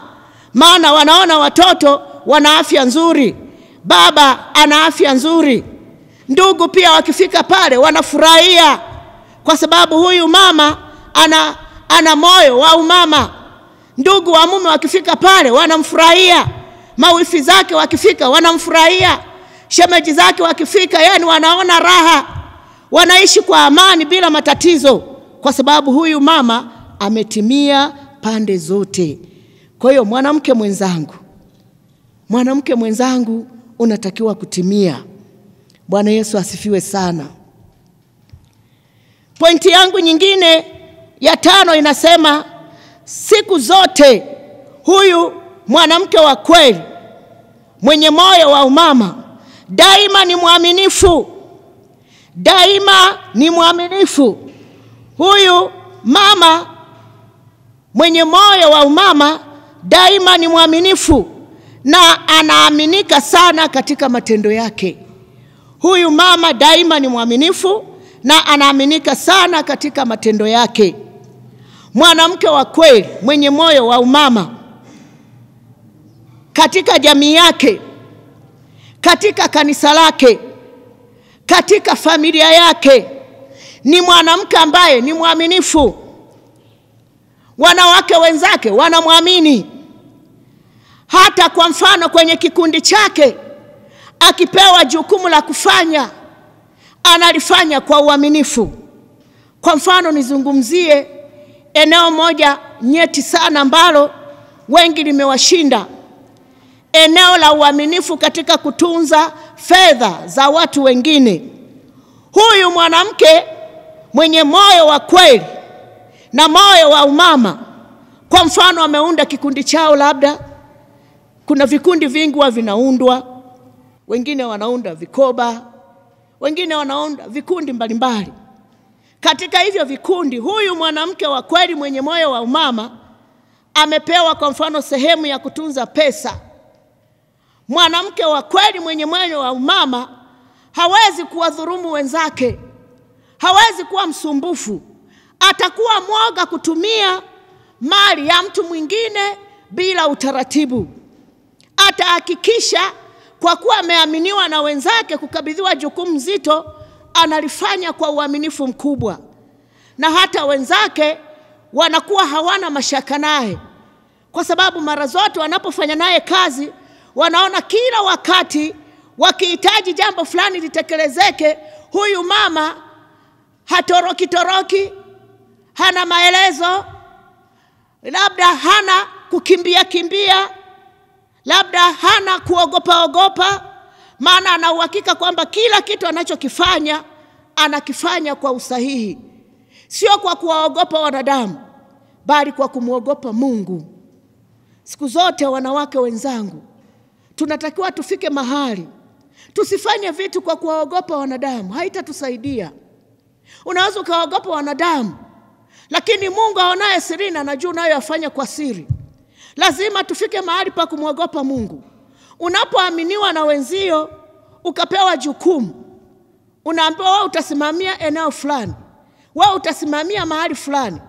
Maana wanaona watoto wana afya nzuri, baba ana afya nzuri. Ndugu pia wakifika pale wanafurahia, kwa sababu huyu mama ana moyo wa umama. Ndugu wa mume wakifika pale wanamfurahia, mawifi zake wakifika wanamfurahia, shemeji zake wakifika, yani wanaona raha, wanaishi kwa amani bila matatizo, kwa sababu huyu mama ametimia pande zote. Kwa hiyo mwanamke mwenzangu unatakiwa kutimia. Bwana Yesu asifiwe sana. Pointi yangu nyingine ya 5 inasema, siku zote huyu mwanamke wa kweli mwenye moyo wa umama daima ni mwaminifu. Daima ni mwaminifu. Huyu mama mwenye moyo wa umama daima ni mwaminifu na anaaminika sana katika matendo yake. Huyu mama daima ni mwaminifu na anaaminika sana katika matendo yake. Mwanamke wa kweli mwenye moyo wa umama katika jamii yake, katika kanisa lake, katika familia yake, ni mwanamke ambaye ni mwaminifu. Wanawake wenzake wanamwamini. Hata kwa mfano kwenye kikundi chake akipewa jukumu la kufanya, analifanya kwa uaminifu. Kwa mfano nizungumzie eneo moja nyeti sana ambalo wengi limewashinda. Eneo la uaminifu katika kutunza fedha za watu wengine. Huyu mwanamke mwenye moyo wa kweli na moyo wa umama, kwa mfano ameunda kikundi chao, labda kuna vikundi vingi vinaundwa, wengine wanaunda vikoba, wengine wanaunda vikundi mbalimbali. Katika hivyo vikundi, huyu mwanamke wa kweli mwenye moyo wa umama amepewa kwa mfano sehemu ya kutunza pesa. Mwanamke wa kweli mwenye moyo wa umama hawezi kuwadhulumu wenzake, hawezi kuwa msumbufu. Atakuwa mwoga kutumia mali ya mtu mwingine bila utaratibu. Atahakikisha kwa kuwa ameaminiwa na wenzake kukabidhiwa jukumu zito, analifanya kwa uaminifu mkubwa, na hata wenzake wanakuwa hawana mashaka naye, kwa sababu mara zote wanapofanya naye kazi wanaona kila wakati wakihitaji jambo fulani litekelezeke, huyu mama hatoroki, hana maelezo, labda hana kukimbia, labda hana kuogopa, maana ana uhakika kwamba kila kitu anachokifanya anakifanya kwa usahihi, sio kwa kuwaogopa wanadamu, bali kwa kumwogopa Mungu. Siku zote wanawake wenzangu, tunatakiwa tufike mahali tusifanye vitu kwa kuwaogopa wanadamu, haitatusaidia. Unaweza ukaogopa wanadamu, lakini Mungu aonaye sirini anajua unayoyafanya kwa siri. Lazima tufike mahali pa kumwogopa Mungu. Unapoaminiwa na wenzio ukapewa jukumu, unaambiwa wewe utasimamia eneo fulani, wewe utasimamia mahali fulani,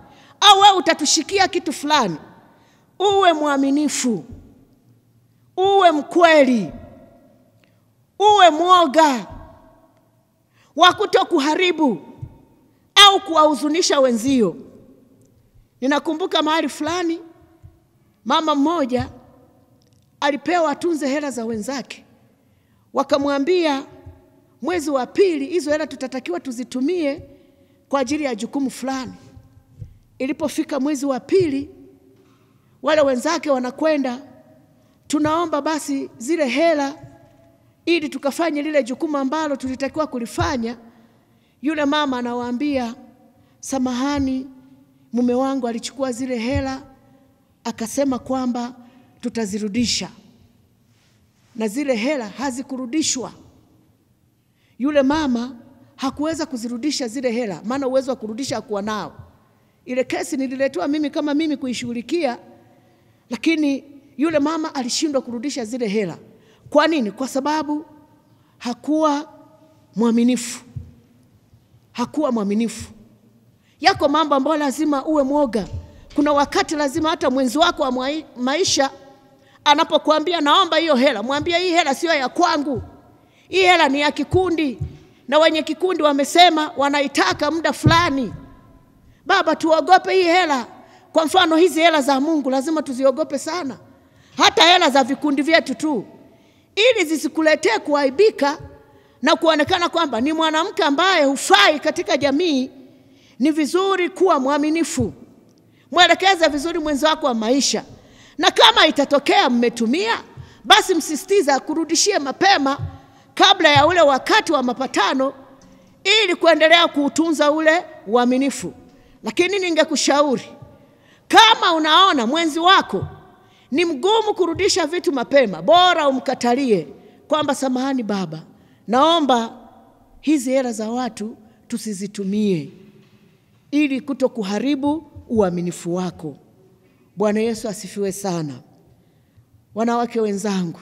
au wewe utatushikia kitu fulani, uwe mwaminifu, uwe mkweli, uwe mwoga wa kutokuharibu au kuwahuzunisha wenzio. Ninakumbuka mahali fulani mama mmoja alipewa atunze hela za wenzake, wakamwambia mwezi wa pili hizo hela tutatakiwa tuzitumie kwa ajili ya jukumu fulani. Ilipofika mwezi wa pili, wale wenzake wanakwenda, tunaomba basi zile hela ili tukafanye lile jukumu ambalo tulitakiwa kulifanya. Yule mama anawaambia, samahani, mume wangu alichukua zile hela akasema kwamba tutazirudisha, na zile hela hazikurudishwa. Yule mama hakuweza kuzirudisha zile hela, maana uwezo wa kurudisha hakuwa nao. Ile kesi nililetwa mimi kama mimi kuishughulikia, lakini yule mama alishindwa kurudisha zile hela. Kwa nini? Kwa sababu hakuwa mwaminifu. Hakuwa mwaminifu. Yako mambo ambayo lazima uwe mwoga. Kuna wakati lazima hata mwenzi wako wa maisha anapokuambia naomba hiyo hela, mwambie hii hela sio ya kwangu. Hii hela ni ya kikundi, na wenye kikundi wamesema wanaitaka muda fulani. Baba, tuogope hii hela. Kwa mfano hizi hela za Mungu lazima tuziogope sana. Hata hela za vikundi vyetu tu, ili zisikuletee kuaibika na kuonekana kwamba ni mwanamke ambaye hufai katika jamii. Ni vizuri kuwa mwaminifu. Mwelekeze vizuri mwenzi wako wa maisha. Na kama itatokea mmetumia, basi msisitiza kurudishie mapema kabla ya ule wakati wa mapatano, ili kuendelea kuutunza ule uaminifu. Lakini ningekushauri, kama unaona mwenzi wako ni mgumu kurudisha vitu mapema, bora umkatalie kwamba samahani baba, naomba hizi hela za watu tusizitumie, ili kutokuharibu uaminifu wako. Bwana Yesu asifiwe sana. Wanawake wenzangu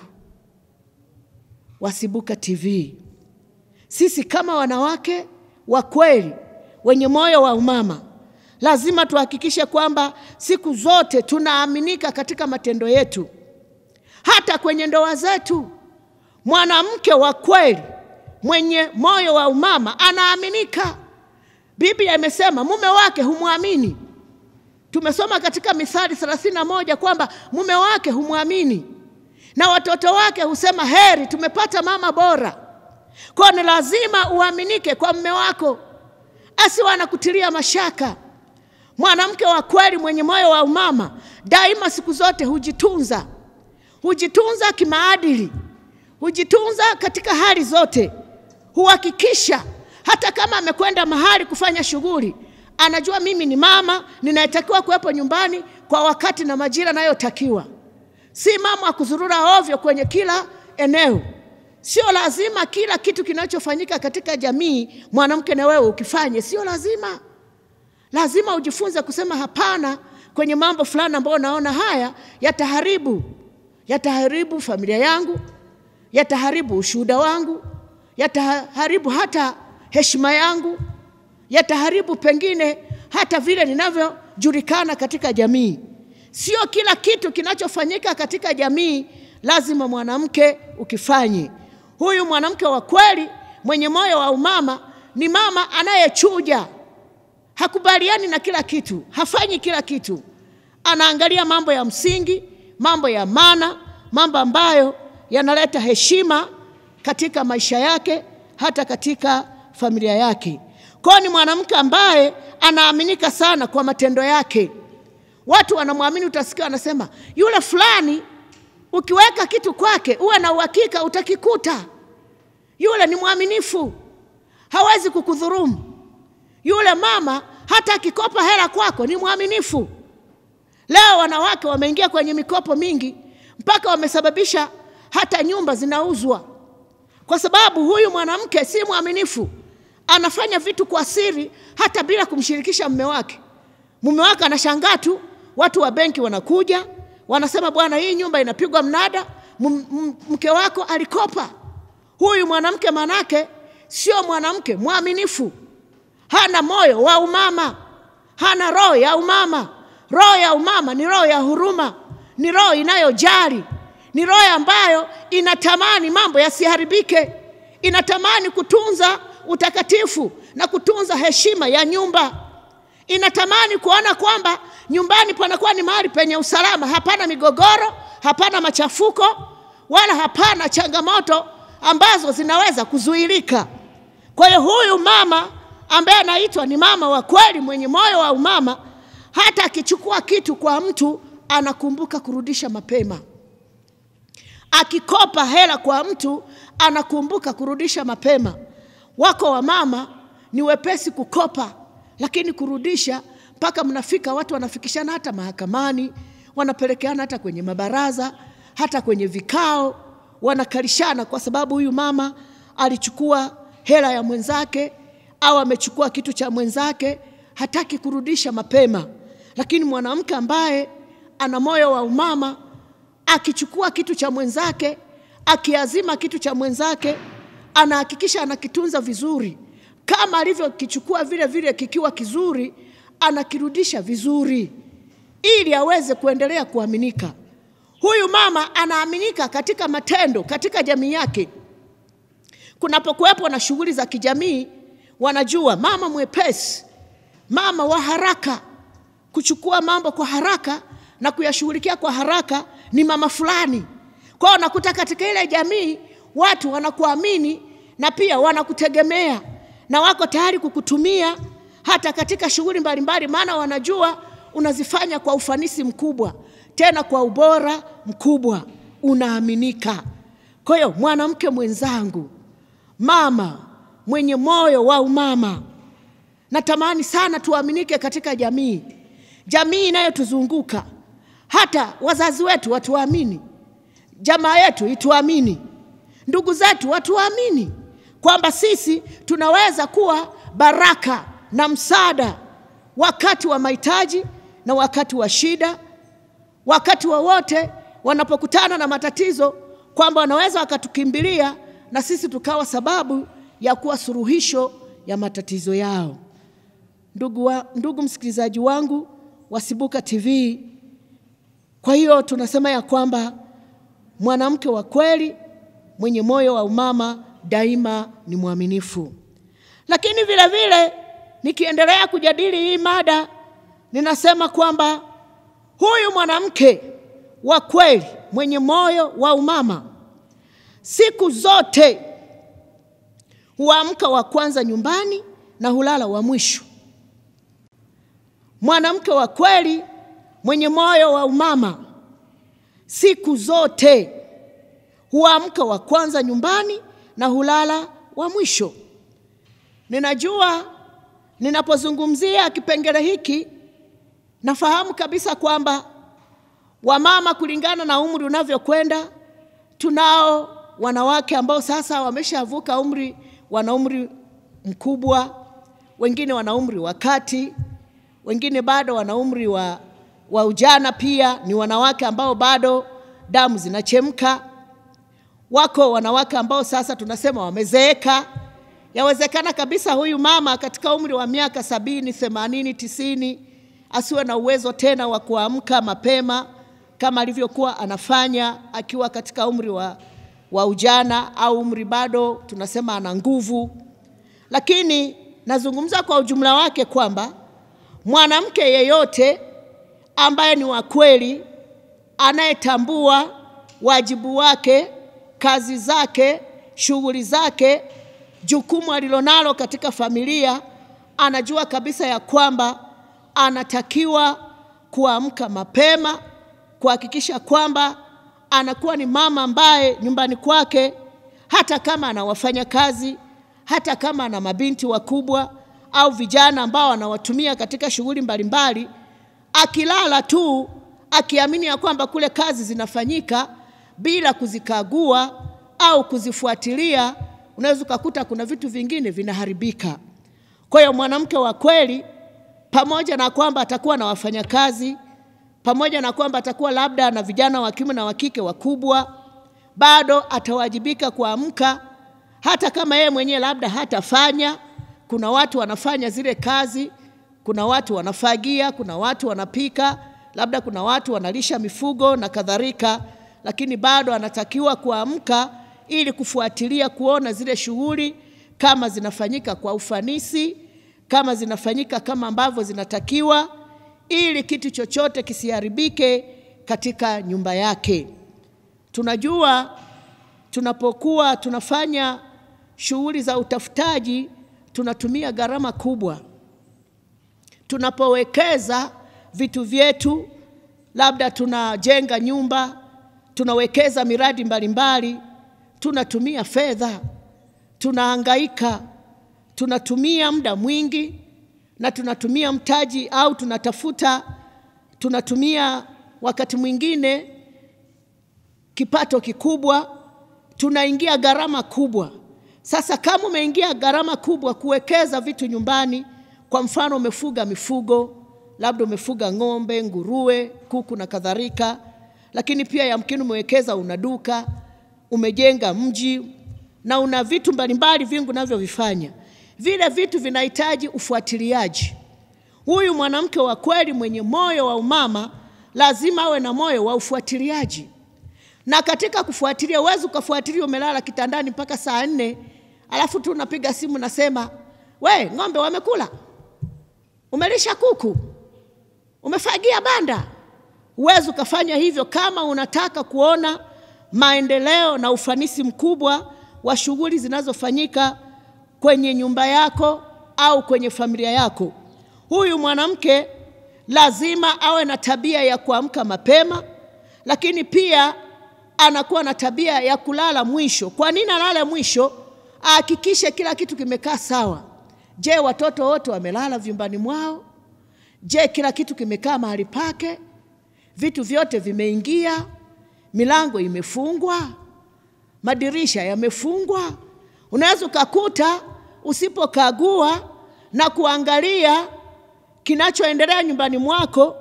wa Sibuka TV, sisi kama wanawake wa kweli wenye moyo wa umama, lazima tuhakikishe kwamba siku zote tunaaminika katika matendo yetu, hata kwenye ndoa zetu. Mwanamke wa kweli mwenye moyo wa umama anaaminika. Biblia imesema mume wake humwamini. Tumesoma katika Mithali 31 kwamba mume wake humwamini, na watoto wake husema heri, tumepata mama bora. Kwa ni lazima uaminike kwa mume wako, asiwe anakutilia mashaka. Mwanamke wa kweli mwenye moyo wa umama daima siku zote hujitunza. Hujitunza kimaadili, hujitunza katika hali zote. Huhakikisha hata kama amekwenda mahali kufanya shughuli, anajua mimi ni mama, ninatakiwa kuwepo nyumbani kwa wakati na majira nayotakiwa. Si mama kuzurura ovyo kwenye kila eneo. Sio lazima kila kitu kinachofanyika katika jamii mwanamke na wewe ukifanye, sio lazima. Lazima ujifunze kusema hapana kwenye mambo fulani ambayo naona haya yataharibu familia yangu, yataharibu ushuhuda wangu, yataharibu hata heshima yangu, yataharibu pengine hata vile ninavyojulikana katika jamii. Sio kila kitu kinachofanyika katika jamii lazima mwanamke ukifanye. Huyu mwanamke wa kweli mwenye moyo wa umama ni mama anayechuja. Hakubaliani na kila kitu, hafanyi kila kitu. Anaangalia mambo ya msingi, mambo ya maana, mambo ambayo yanaleta heshima katika maisha yake, hata katika familia yake. Kwa ni mwanamke ambaye anaaminika sana kwa matendo yake. Watu wanamwamini, utasikia anasema yule fulani ukiweka kitu kwake uwe na uhakika utakikuta. Yule ni mwaminifu, hawezi kukudhulumu. Yule mama hata akikopa hela kwako ni mwaminifu. Leo wanawake wameingia kwenye mikopo mingi mpaka wamesababisha hata nyumba zinauzwa, kwa sababu huyu mwanamke si mwaminifu. Anafanya vitu kwa siri hata bila kumshirikisha mume wake. Mume wake anashangaa tu, watu wa benki wanakuja wanasema bwana, hii nyumba inapigwa mnada, mke wako alikopa. Huyu mwanamke manake sio mwanamke mwaminifu. Hana moyo wa umama, hana roho ya umama. Roho ya umama ni roho ya huruma, ni roho inayojali, ni roho ambayo inatamani mambo yasiharibike, inatamani kutunza utakatifu na kutunza heshima ya nyumba. Inatamani kuona kwamba nyumbani panakuwa ni mahali penye usalama, hapana migogoro, hapana machafuko, wala hapana changamoto ambazo zinaweza kuzuilika. Kwa hiyo huyu mama ambaye anaitwa ni mama wa kweli mwenye moyo wa umama, hata akichukua kitu kwa mtu anakumbuka kurudisha mapema. Akikopa hela kwa mtu anakumbuka kurudisha mapema. Wako wa mama ni wepesi kukopa, lakini kurudisha mpaka mnafika watu wanafikishana hata mahakamani, wanapelekeana hata kwenye mabaraza, hata kwenye vikao, wanakalishana kwa sababu huyu mama alichukua hela ya mwenzake au amechukua kitu cha mwenzake, hataki kurudisha mapema. Lakini mwanamke ambaye ana moyo wa umama, akichukua kitu cha mwenzake, akiazima kitu cha mwenzake, anahakikisha anakitunza vizuri. Kama alivyokichukua vile vile kikiwa kizuri, anakirudisha vizuri ili aweze kuendelea kuaminika. Huyu mama anaaminika katika matendo, katika jamii yake. Kunapokuwepo na shughuli za kijamii, wanajua mama mwepesi, mama wa haraka, kuchukua mambo kwa haraka na kuyashughulikia kwa haraka ni mama fulani. Kwa hiyo nakuta katika ile jamii watu wanakuamini na pia wanakutegemea na wako tayari kukutumia hata katika shughuli mbalimbali, maana wanajua unazifanya kwa ufanisi mkubwa, tena kwa ubora mkubwa, unaaminika. Kwa hiyo mwanamke mwenzangu, mama mwenye moyo wa umama, natamani sana tuaminike katika jamii. Jamii inayotuzunguka, hata wazazi wetu watuamini, jamaa yetu ituamini, ndugu zetu watuamini kwamba sisi tunaweza kuwa baraka na msaada wakati wa mahitaji na wakati wa shida, wakati wowote wanapokutana na matatizo, kwamba wanaweza wakatukimbilia na sisi tukawa sababu ya kuwa suluhisho ya matatizo yao. Ndugu msikilizaji wangu wa Sibuka TV, kwa hiyo tunasema ya kwamba mwanamke wa kweli mwenye moyo wa umama daima ni mwaminifu. Lakini vile vile nikiendelea kujadili hii mada, ninasema kwamba huyu mwanamke wa kweli mwenye moyo wa umama siku zote huamka wa kwanza nyumbani na hulala wa mwisho. Mwanamke wa kweli mwenye moyo wa umama siku zote huamka wa kwanza nyumbani na hulala wa mwisho. Ninajua ninapozungumzia kipengele hiki, nafahamu kabisa kwamba wamama kulingana na umri unavyokwenda, tunao wanawake ambao sasa wameshavuka umri, wana umri mkubwa, wengine wana umri wa kati, wengine bado wana umri wa ujana, pia ni wanawake ambao bado damu zinachemka. Wako wanawake ambao sasa tunasema wamezeeka. Yawezekana kabisa huyu mama katika umri wa miaka 70, 80, 90 asiwe na uwezo tena wa kuamka mapema kama alivyokuwa anafanya akiwa katika umri wa ujana, au umri bado tunasema ana nguvu. Lakini nazungumza kwa ujumla wake kwamba mwanamke yeyote ambaye ni wa kweli, anayetambua wajibu wake, kazi zake, shughuli zake, jukumu alilonalo katika familia, anajua kabisa ya kwamba anatakiwa kuamka mapema, kuhakikisha kwamba anakuwa ni mama ambaye nyumbani kwake, hata kama ana wafanyakazi, hata kama ana mabinti wakubwa au vijana ambao anawatumia katika shughuli mbalimbali, akilala tu akiamini ya kwamba kule kazi zinafanyika bila kuzikagua au kuzifuatilia, unaweza kukuta kuna vitu vingine vinaharibika. Kwa hiyo mwanamke wa kweli, pamoja na kwamba atakuwa na wafanyakazi, pamoja na kwamba atakuwa labda na vijana wa kiume na wa kike wakubwa, bado atawajibika kuamka, hata kama yeye mwenyewe labda hatafanya. Kuna watu wanafanya zile kazi, kuna watu wanafagia, kuna watu wanapika, labda kuna watu wanalisha mifugo na kadhalika, lakini bado anatakiwa kuamka ili kufuatilia kuona zile shughuli kama zinafanyika kwa ufanisi, kama zinafanyika kama ambavyo zinatakiwa, ili kitu chochote kisiharibike katika nyumba yake. Tunajua tunapokuwa tunafanya shughuli za utafutaji tunatumia gharama kubwa. Tunapowekeza vitu vyetu, labda tunajenga nyumba, tunawekeza miradi mbalimbali, tunatumia fedha, tunahangaika, tunatumia muda mwingi na tunatumia mtaji au tunatumia wakati mwingine kipato kikubwa, tunaingia gharama kubwa. Sasa kama umeingia gharama kubwa kuwekeza vitu nyumbani, kwa mfano umefuga mifugo, labda umefuga ng'ombe, nguruwe, kuku na kadhalika, lakini pia yamkini umewekeza una duka, umejenga mji na una vitu mbalimbali vingi unavyovifanya. Vile vitu vinahitaji ufuatiliaji. Huyu mwanamke wa kweli mwenye moyo wa umama lazima awe na moyo wa ufuatiliaji. Na katika kufuatilia, huwezi ukafuatilia umelala kitandani mpaka saa 4, alafu tu unapiga simu nasema, "We, ng'ombe wamekula? Umelisha kuku? Umefagia banda?" Huwezi ukafanya hivyo kama unataka kuona maendeleo na ufanisi mkubwa wa shughuli zinazofanyika kwenye nyumba yako au kwenye familia yako. Huyu mwanamke lazima awe na tabia ya kuamka mapema, lakini pia anakuwa na tabia ya kulala mwisho. Kwa nini alale mwisho? Ahakikishe kila kitu kimekaa sawa. Je, watoto wote wamelala vyumbani mwao? Je, kila kitu kimekaa mahali pake? Vitu vyote vimeingia? Milango imefungwa? Madirisha yamefungwa? Unaweza ukakuta usipokagua na kuangalia kinachoendelea nyumbani mwako,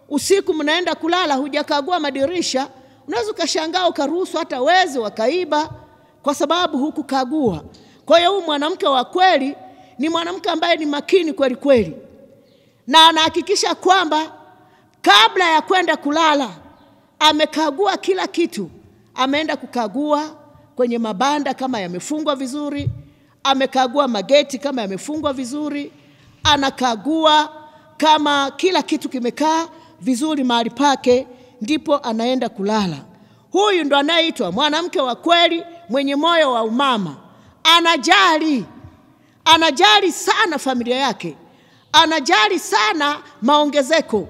usiku mnaenda kulala hujakagua madirisha, unaweza ukashangaa ukaruhusu hata wezi wakaiba kwa sababu hukukagua. Kwa hiyo huyu mwanamke wa kweli ni mwanamke ambaye ni makini kweli kweli, na anahakikisha kwamba kabla ya kwenda kulala amekagua kila kitu. Ameenda kukagua kwenye mabanda kama yamefungwa vizuri, amekagua mageti kama yamefungwa vizuri, anakagua kama kila kitu kimekaa vizuri mahali pake, ndipo anaenda kulala. Huyu ndo anaitwa mwanamke wa kweli mwenye moyo wa umama. Anajali sana familia yake, anajali sana maongezeko,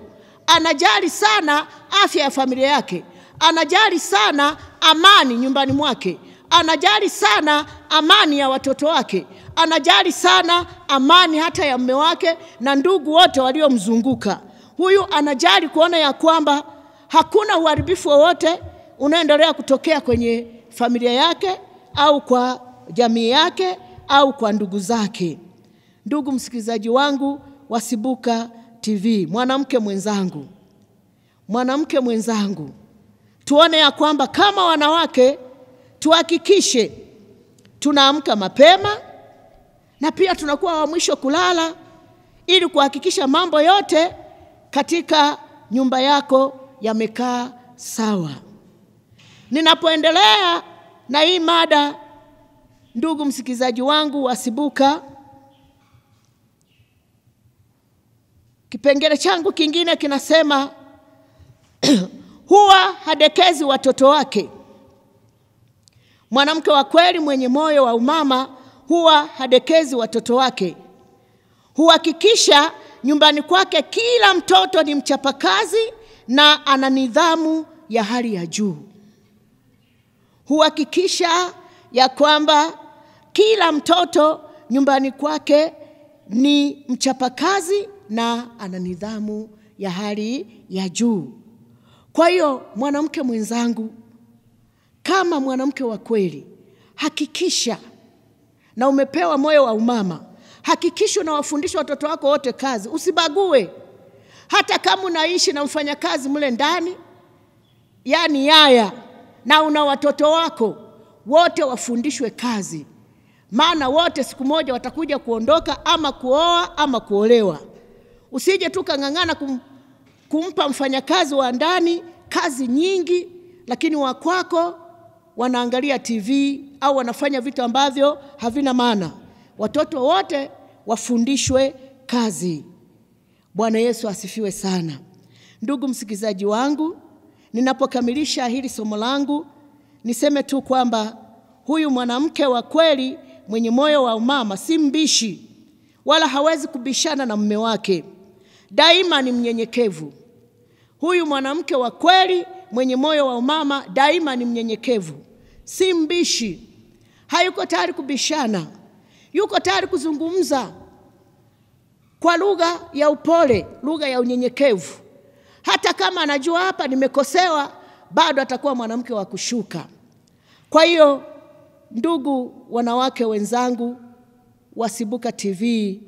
anajali sana afya ya familia yake, anajali sana amani nyumbani mwake, anajali sana amani ya watoto wake, anajali sana amani hata ya mume wake na ndugu wote waliomzunguka. Huyu anajali kuona ya kwamba hakuna uharibifu wowote unaendelea kutokea kwenye familia yake au kwa jamii yake au kwa ndugu zake. Ndugu msikilizaji wangu wa Sibuka TV, mwanamke mwenzangu, tuone ya kwamba kama wanawake tuhakikishe tunaamka mapema na pia tunakuwa wa mwisho kulala, ili kuhakikisha mambo yote katika nyumba yako yamekaa sawa. Ninapoendelea na hii mada, ndugu msikilizaji wangu wa Sibuka, kipengele changu kingine kinasema huwa hadekezi watoto wake. Mwanamke wa kweli mwenye moyo wa umama huwa hadekezi watoto wake. Huhakikisha nyumbani kwake kila mtoto ni mchapakazi na ana nidhamu ya hali ya juu. Huhakikisha ya kwamba kila mtoto nyumbani kwake ni mchapakazi na ana nidhamu ya hali ya juu. Kwa hiyo mwanamke mwenzangu, kama mwanamke wa kweli, hakikisha, na umepewa moyo wa umama, hakikisha unawafundisha watoto wako wote kazi. Usibague. Hata kama unaishi na mfanyakazi mle ndani, yani yaya, na una watoto wako, wote wafundishwe kazi. Maana wote siku moja watakuja kuondoka, ama kuoa ama kuolewa. Usije tu kang'ang'ana kumpa mfanyakazi wa ndani kazi nyingi, lakini wa kwako wanaangalia TV au wanafanya vitu ambavyo havina maana. Watoto wote wafundishwe kazi. Bwana Yesu asifiwe sana. Ndugu msikilizaji wangu, ninapokamilisha hili somo langu, niseme tu kwamba huyu mwanamke wa kweli mwenye moyo wa umama si mbishi, wala hawezi kubishana na mume wake. Daima ni mnyenyekevu. Huyu mwanamke wa kweli mwenye moyo wa umama daima ni mnyenyekevu, si mbishi, hayuko tayari kubishana, yuko tayari kuzungumza kwa lugha ya upole, lugha ya unyenyekevu. Hata kama anajua hapa nimekosewa, bado atakuwa mwanamke wa kushuka. Kwa hiyo ndugu wanawake wenzangu wa Sibuka TV,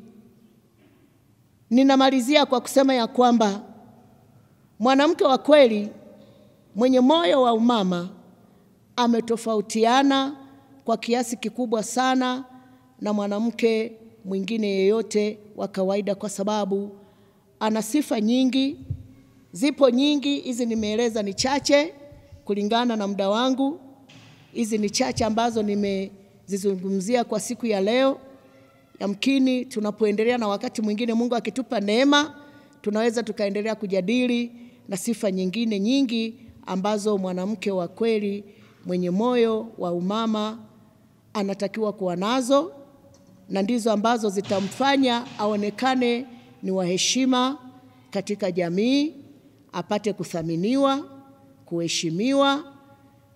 ninamalizia kwa kusema ya kwamba mwanamke wa kweli mwenye moyo wa umama ametofautiana kwa kiasi kikubwa sana na mwanamke mwingine yeyote wa kawaida, kwa sababu ana sifa nyingi. Zipo nyingi, hizi nimeeleza ni chache kulingana na muda wangu. Hizi ni chache ambazo nimezizungumzia kwa siku ya leo. Yamkini tunapoendelea na wakati mwingine, Mungu akitupa neema, tunaweza tukaendelea kujadili na sifa nyingine nyingi ambazo mwanamke wa kweli mwenye moyo wa umama anatakiwa kuwa nazo, na ndizo ambazo zitamfanya aonekane ni wa heshima katika jamii, apate kuthaminiwa, kuheshimiwa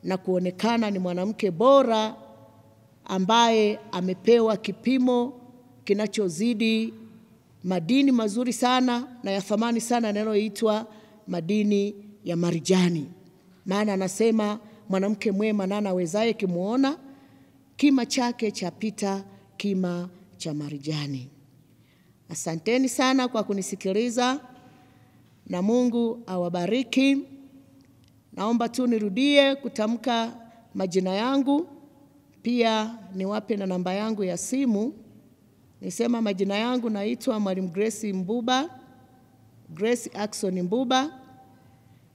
na kuonekana ni mwanamke bora ambaye amepewa kipimo kinachozidi madini mazuri sana na ya thamani sana yanayoitwa madini ya marijani. Maana anasema mwanamke mwema nani awezaye kumuona, kima chake chapita kima cha marijani. Asanteni sana kwa kunisikiliza na Mungu awabariki. Naomba tu nirudie kutamka majina yangu, pia niwape na namba yangu ya simu. Nisema majina yangu, naitwa Mwalimu Grace Mbuba, Grace Ackson Mbuba.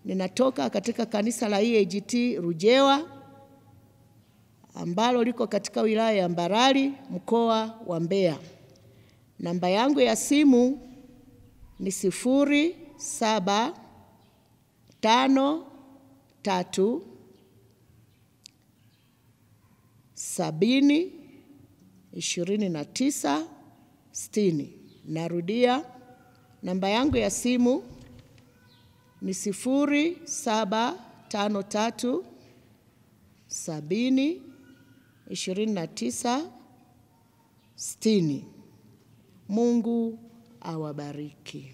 Ninatoka katika kanisa la EAGT Rujewa ambalo liko katika wilaya ya Mbarali, mkoa wa Mbeya. Namba yangu ya simu ni 0753702960. Narudia, namba yangu ya simu ni 0753702960. Mungu awabariki.